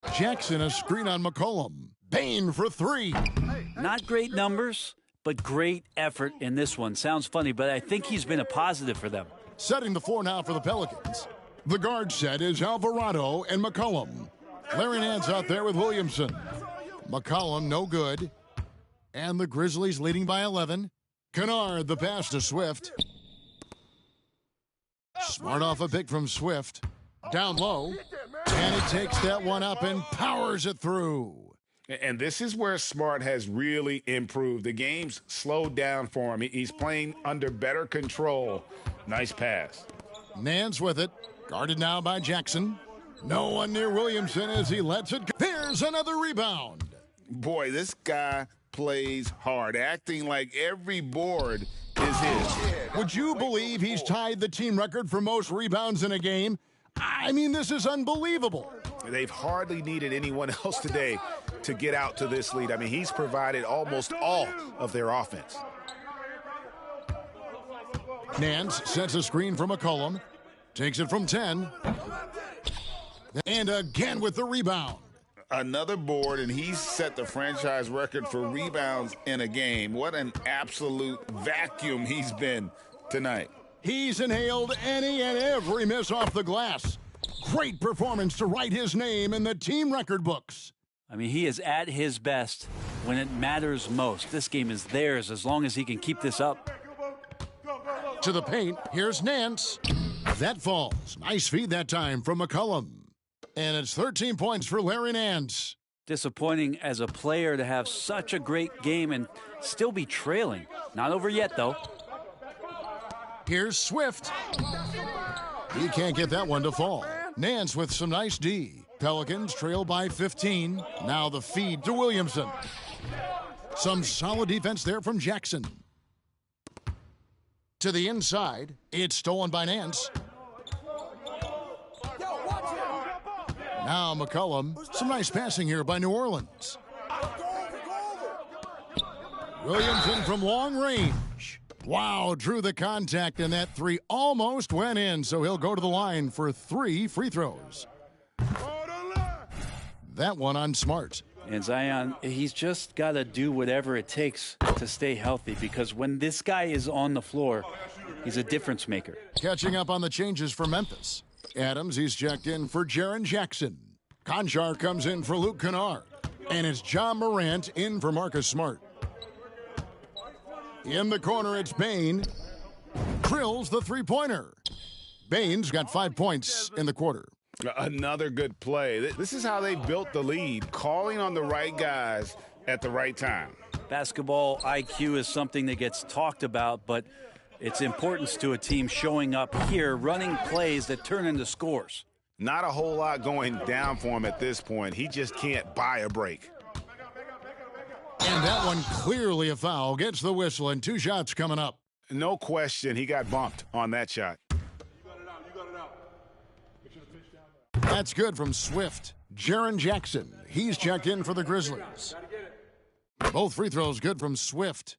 here. Jackson a screen on McCollum. Bain for three. Not great numbers, but great effort in this one. Sounds funny, but I think he's been a positive for them. Setting the floor now for the Pelicans. The guard set is Alvarado and McCollum. Larry Nance out there with Williamson. McCollum no good. And the Grizzlies leading by 11. Kennard the pass to Swift. Smart off a pick from Swift. Down low. And he takes that one up and powers it through. And this is where Smart has really improved. The game's slowed down for him. He's playing under better control. Nice pass. Nance with it. Guarded now by Jackson. No one near Williamson as he lets it go. There's another rebound. Boy, this guy plays hard, acting like every board is his. Would you believe he's tied the team record for most rebounds in a game? I mean, this is unbelievable. They've hardly needed anyone else today to get out to this lead. I mean, he's provided almost all of their offense. Nance sets a screen for McCollum. Takes it from 10. And again with the rebound. Another board, and he's set the franchise record for rebounds in a game. What an absolute vacuum he's been tonight. He's inhaled any and every miss off the glass. Great performance to write his name in the team record books. I mean, he is at his best when it matters most. This game is theirs as long as he can keep this up. To the paint, here's Nance. That falls. Nice feed that time from McCollum. And it's 13 points for Larry Nance. Disappointing as a player to have such a great game and still be trailing. Not over yet, though. Here's Swift. He can't get that one to fall. Nance with some nice D. Pelicans trail by 15. Now the feed to Williamson. Some solid defense there from Jackson. To the inside. It's stolen by Nance. Now McCollum. Some nice passing here by New Orleans. Williamson from long range. Wow, drew the contact, and that three almost went in, so he'll go to the line for 3 free throws. That one on Smart. And Zion, he's just got to do whatever it takes to stay healthy, because when this guy is on the floor, he's a difference maker. Catching up on the changes for Memphis. Adams, he's checked in for Jaren Jackson. Conchar comes in for Luke Kennard. And it's John Morant in for Marcus Smart. In the corner, it's Bain. Drills the three-pointer. Bain's got 5 points in the quarter. Another good play. This is how they built the lead, calling on the right guys at the right time. Basketball IQ is something that gets talked about, but its importance to a team showing up here, running plays that turn into scores. Not a whole lot going down for him at this point. He just can't buy a break. And that one clearly a foul. Gets the whistle, and 2 shots coming up. No question, he got bumped on that shot. That's good from Swift. Jaren Jackson, he's checked in for the Grizzlies. Both free throws good from Swift.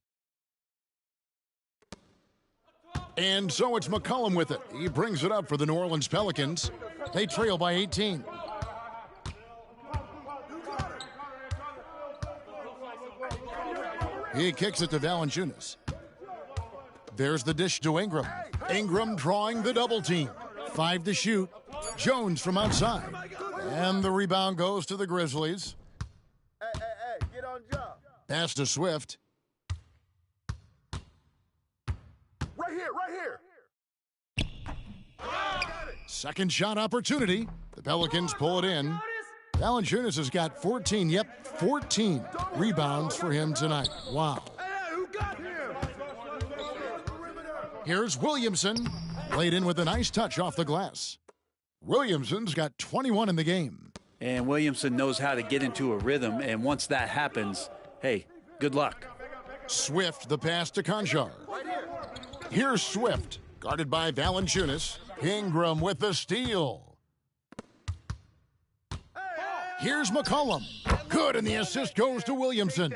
And so it's McCollum with it. He brings it up for the New Orleans Pelicans. They trail by 18. He kicks it to Valanciunas. There's the dish to Ingram. Ingram drawing the double team. 5 to shoot. Jones from outside. And the rebound goes to the Grizzlies. Hey, get on job. Pass to Swift. Right here. Second shot opportunity. The Pelicans pull it in. Valanciunas has got 14 rebounds for him tonight. Wow. Who got him? Here's Williamson. Laid in with a nice touch off the glass. Williamson's got 21 in the game. And Williamson knows how to get into a rhythm, and once that happens, hey, good luck. Swift, the pass to Conchar. Here's Swift, guarded by Valanciunas. Ingram with the steal. Here's McCollum. Good, and the assist goes to Williamson.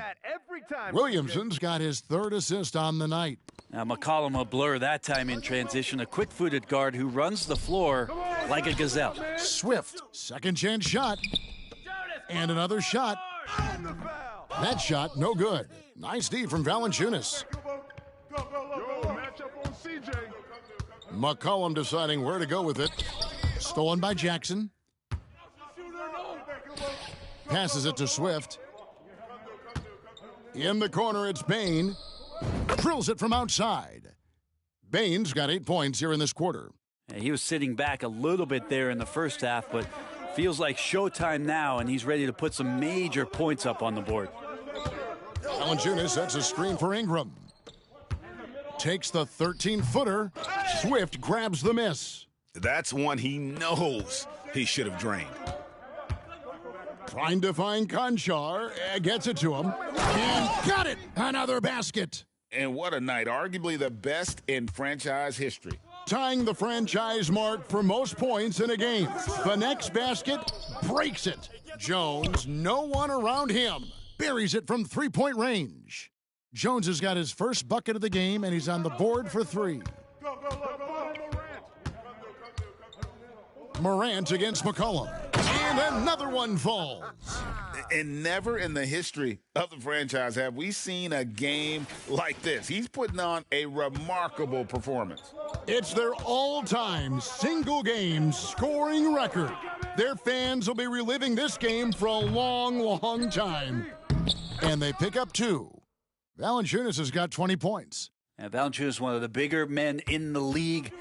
Williamson's got his 3rd assist on the night. Now McCollum a blur that time in transition, a quick-footed guard who runs the floor like a gazelle. Swift, second chance shot. And another shot. That shot, no good. Nice D from Valanciunas. McCollum deciding where to go with it. Stolen by Jackson. Passes it to Swift. In the corner, it's Bain. Drills it from outside. Bain's got 8 points here in this quarter. He was sitting back a little bit there in the first half, but feels like showtime now, and he's ready to put some major points up on the board. Valanciunas sets a screen for Ingram. Takes the 13-footer. Swift grabs the miss. That's one he knows he should have drained. Trying to find Conchar. Gets it to him. And got it! Another basket. And what a night. Arguably the best in franchise history. Tying the franchise mark for most points in a game. The next basket breaks it. Jones, no one around him. Buries it from 3-point range. Jones has got his first bucket of the game, and he's on the board for 3. Morant against McCollum. And another one falls. And never in the history of the franchise have we seen a game like this. He's putting on a remarkable performance. It's their all-time single-game scoring record. Their fans will be reliving this game for a long, long time. And they pick up 2. Valanciunas has got 20 points. And Valanciunas is one of the bigger men in the league,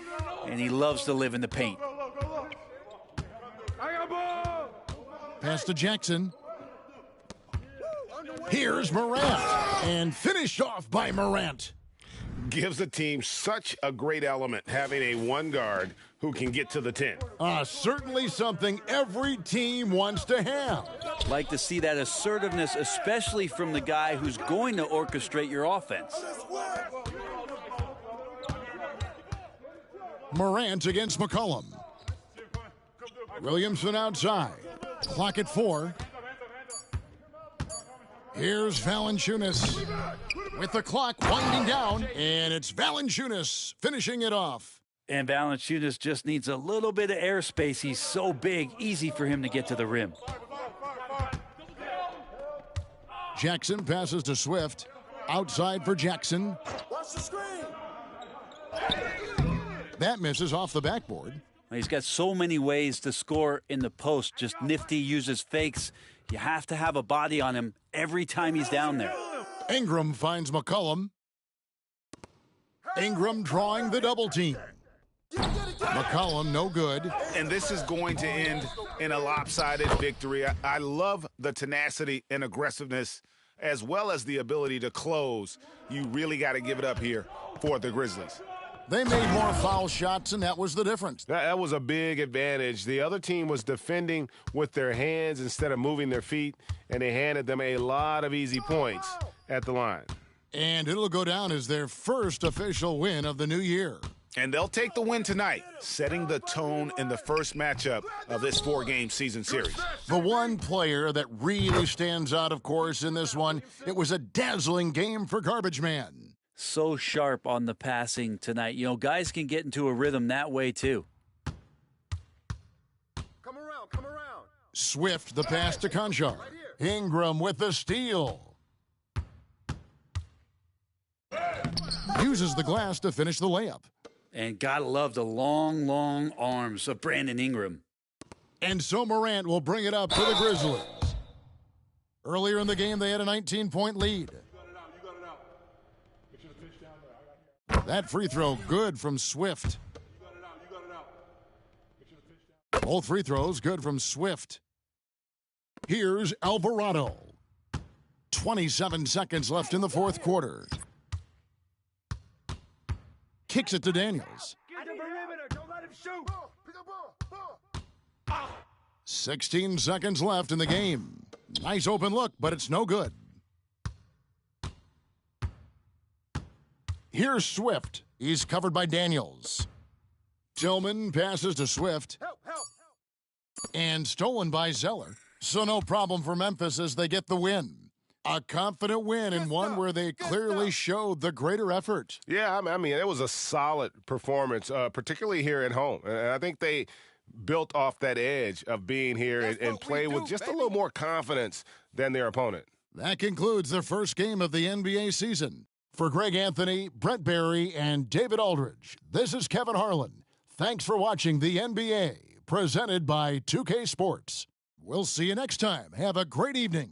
and he loves to live in the paint. Pass to Jackson. Here's Morant. And finished off by Morant. Gives the team such a great element having a one guard who can get to the 10. Certainly something every team wants to have. Like to see that assertiveness, especially from the guy who's going to orchestrate your offense. Morant against McCollum. Williamson outside. Clock at 4. Here's Valanciunas with the clock winding down, and it's Valanciunas finishing it off. And Valanciunas just needs a little bit of airspace. He's so big, easy for him to get to the rim. Jackson passes to Swift. Outside for Jackson. Watch the screen. That misses off the backboard. He's got so many ways to score in the post. Just nifty, uses fakes. You have to have a body on him every time he's down there. Ingram finds McCollum. Ingram drawing the double team. McCollum no good. And this is going to end in a lopsided victory. I love the tenacity and aggressiveness as well as the ability to close. You really got to give it up here for the Grizzlies. They made more foul shots, and that was the difference. That was a big advantage. The other team was defending with their hands instead of moving their feet, and they handed them a lot of easy points at the line. And it'll go down as their first official win of the new year. And they'll take the win tonight, setting the tone in the first matchup of this 4-game season series. The one player that really stands out, of course, in this one, it was a dazzling game for Garbage Man. So sharp on the passing tonight. You know, guys can get into a rhythm that way, too. Come around, come around. Swift, the pass to Conchar. Ingram with the steal. Uses the glass to finish the layup. And gotta love the long, long arms of Brandon Ingram. And so Morant will bring it up for the Grizzlies. Earlier in the game, they had a 19-point lead. That free throw good from Swift. Both free throws good from Swift. Here's Alvarado. 27 seconds left in the fourth quarter. Kicks it to Daniels. 16 seconds left in the game. Nice open look, but it's no good. Here's Swift. He's covered by Daniels. Tillman passes to Swift. And stolen by Zeller. So no problem for Memphis as they get the win. A confident win and one where they clearly showed the greater effort. Yeah, I mean, it was a solid performance, particularly here at home. And I think they built off that edge of being here and play with just a little more confidence than their opponent. That concludes the first game of the NBA season. For Greg Anthony, Brett Barry, and David Aldridge, this is Kevin Harlan. Thanks for watching the NBA, presented by 2K Sports. We'll see you next time. Have a great evening.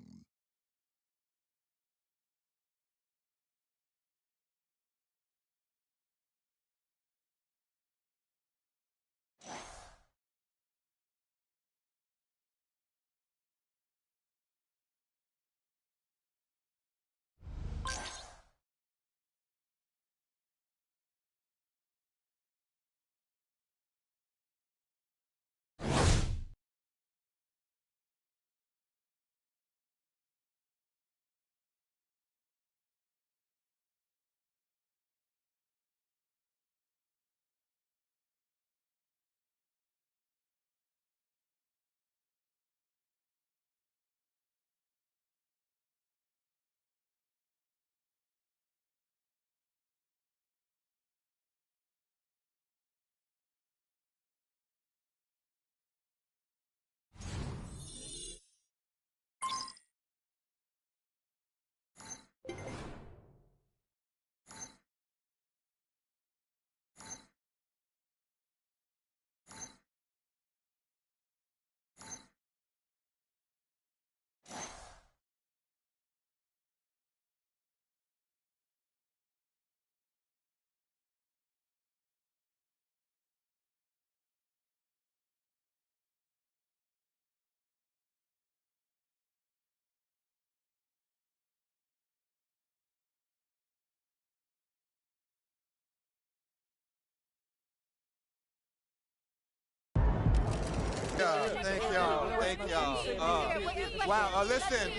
Thank y'all. Thank y'all. Wow. Listen.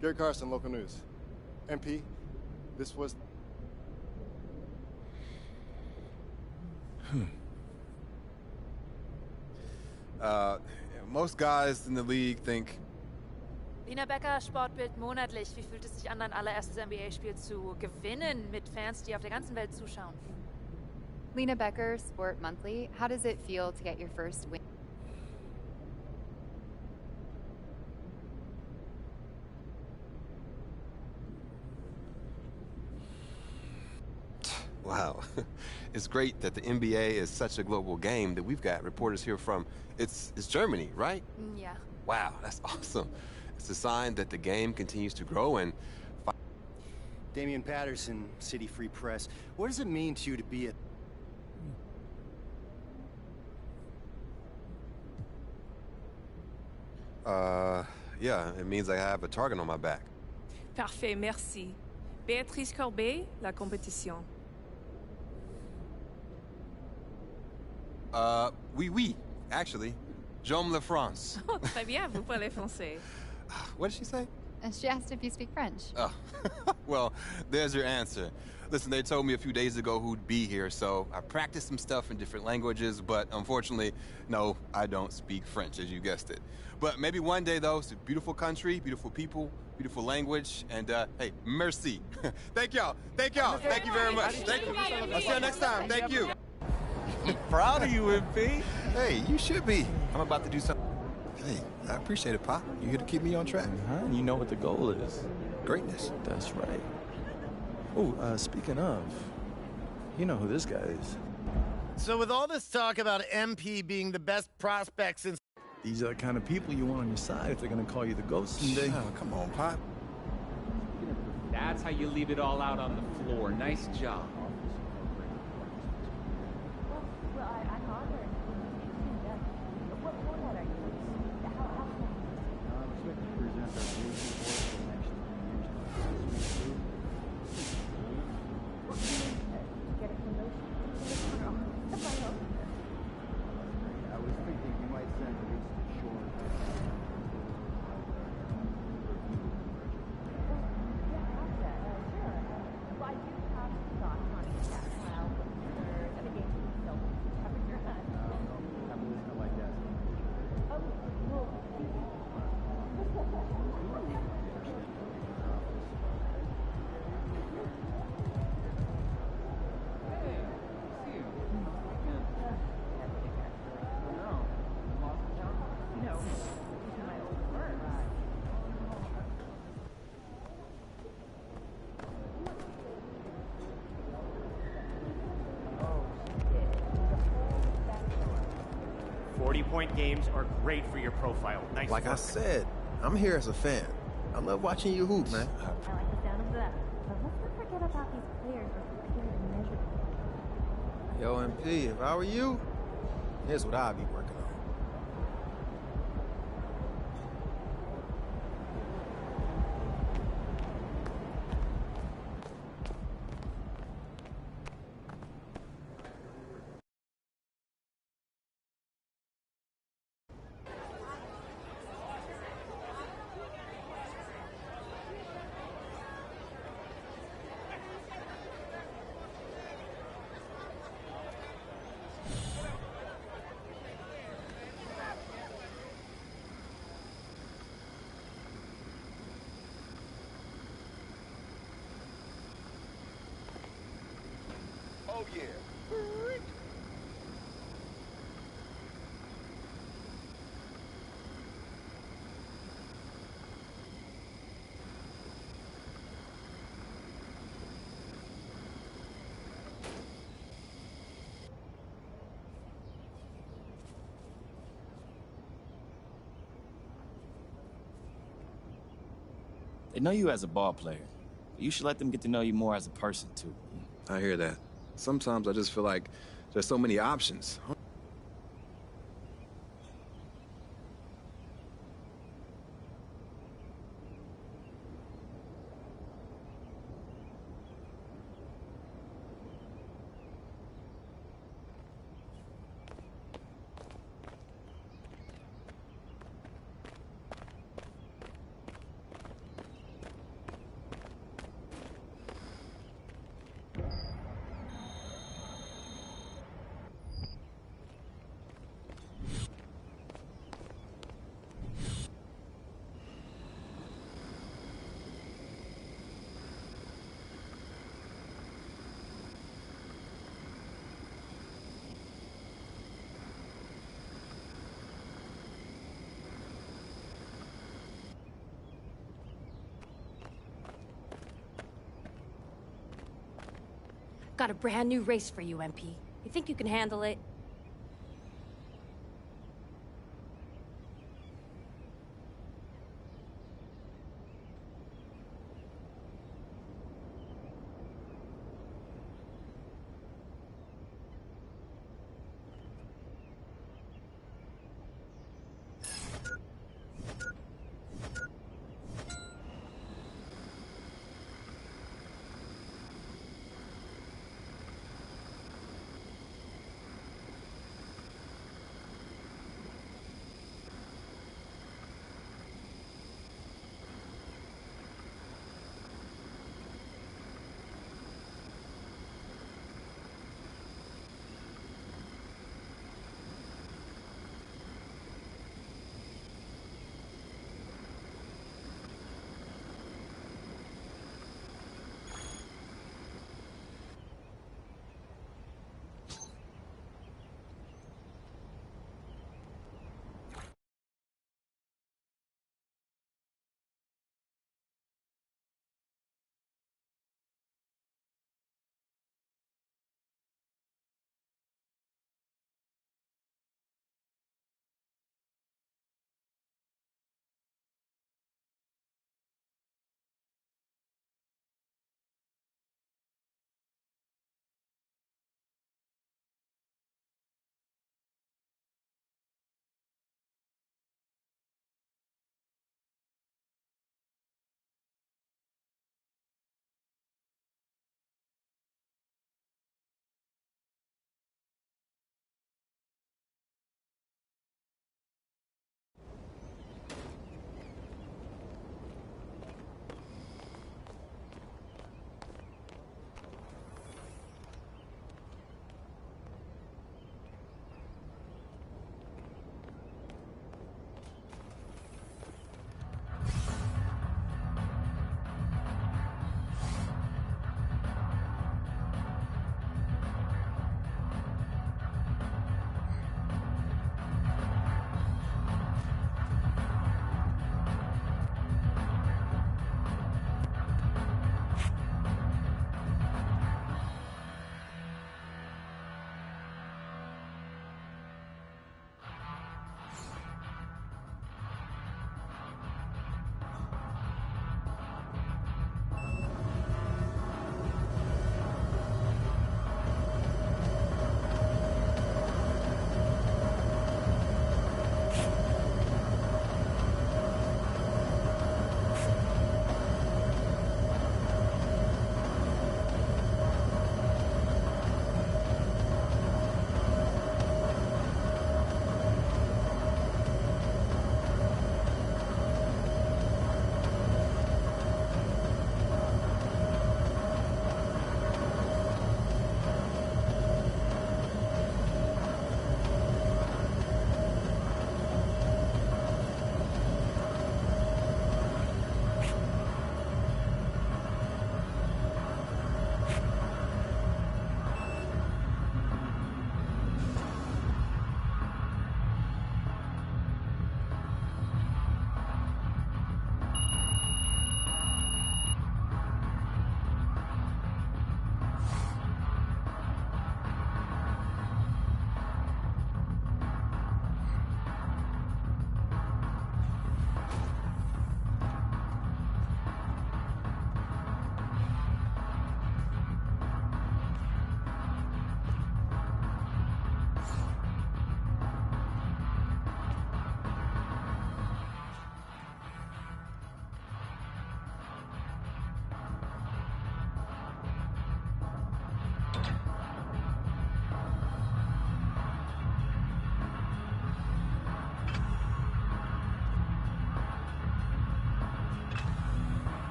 Gary Carson, local news. MP, this was. Most guys in the league think. Lina Becker, Sportbild monatlich. Wie fühlt es sich an, dein allererstes NBA-Spiel zu gewinnen mit Fans, die auf der ganzen Welt zuschauen? Lena Becker, Sport Monthly. How does it feel to get your first win? Wow. It's great that the NBA is such a global game that we've got reporters here from, it's Germany, right? Yeah. Wow, that's awesome. It's a sign that the game continues to grow and... Damian Patterson, City Free Press. What does it mean to you to be a... Yeah, it means I have a target on my back. Parfait, merci. Béatrice Corbet, La Compétition. Oui, actually. J'aime la France. Oh, très bien, vous parlez français. What did she say? And she asked if you speak French. Oh, well, there's your answer. Listen, they told me a few days ago who'd be here, so I practiced some stuff in different languages, but unfortunately, no, I don't speak French, as you guessed it. But maybe one day, though, it's a beautiful country, beautiful people, beautiful language, and, hey, merci. Thank y'all. Thank y'all. Thank you very much. Thank you. I'll see you next time. Thank you. Proud of you, MP. Hey, you should be. I'm about to do something. Hey, I appreciate it, Pop. You here to keep me on track. And you know what the goal is. Greatness. That's right. Oh, speaking of, you know who this guy is. So with all this talk about MP being the best prospect since... These are the kind of people you want on your side if they're going to call you the GOAT someday. Oh, come on, Pop. That's how you leave it all out on the floor. Nice job. Point games are great for your profile. Nice Like work. I said, I'm here as a fan. I love watching you hoop, man. I like the sound of that. But let's not forget about these players are prepared to measure. Yo, MP, if I were you, here's what I'd be working on. Oh, yeah. They know you as a ball player. But you should let them get to know you more as a person, too. I hear that. Sometimes I just feel like there's so many options. Got a brand new race for you, MP. You think you can handle it?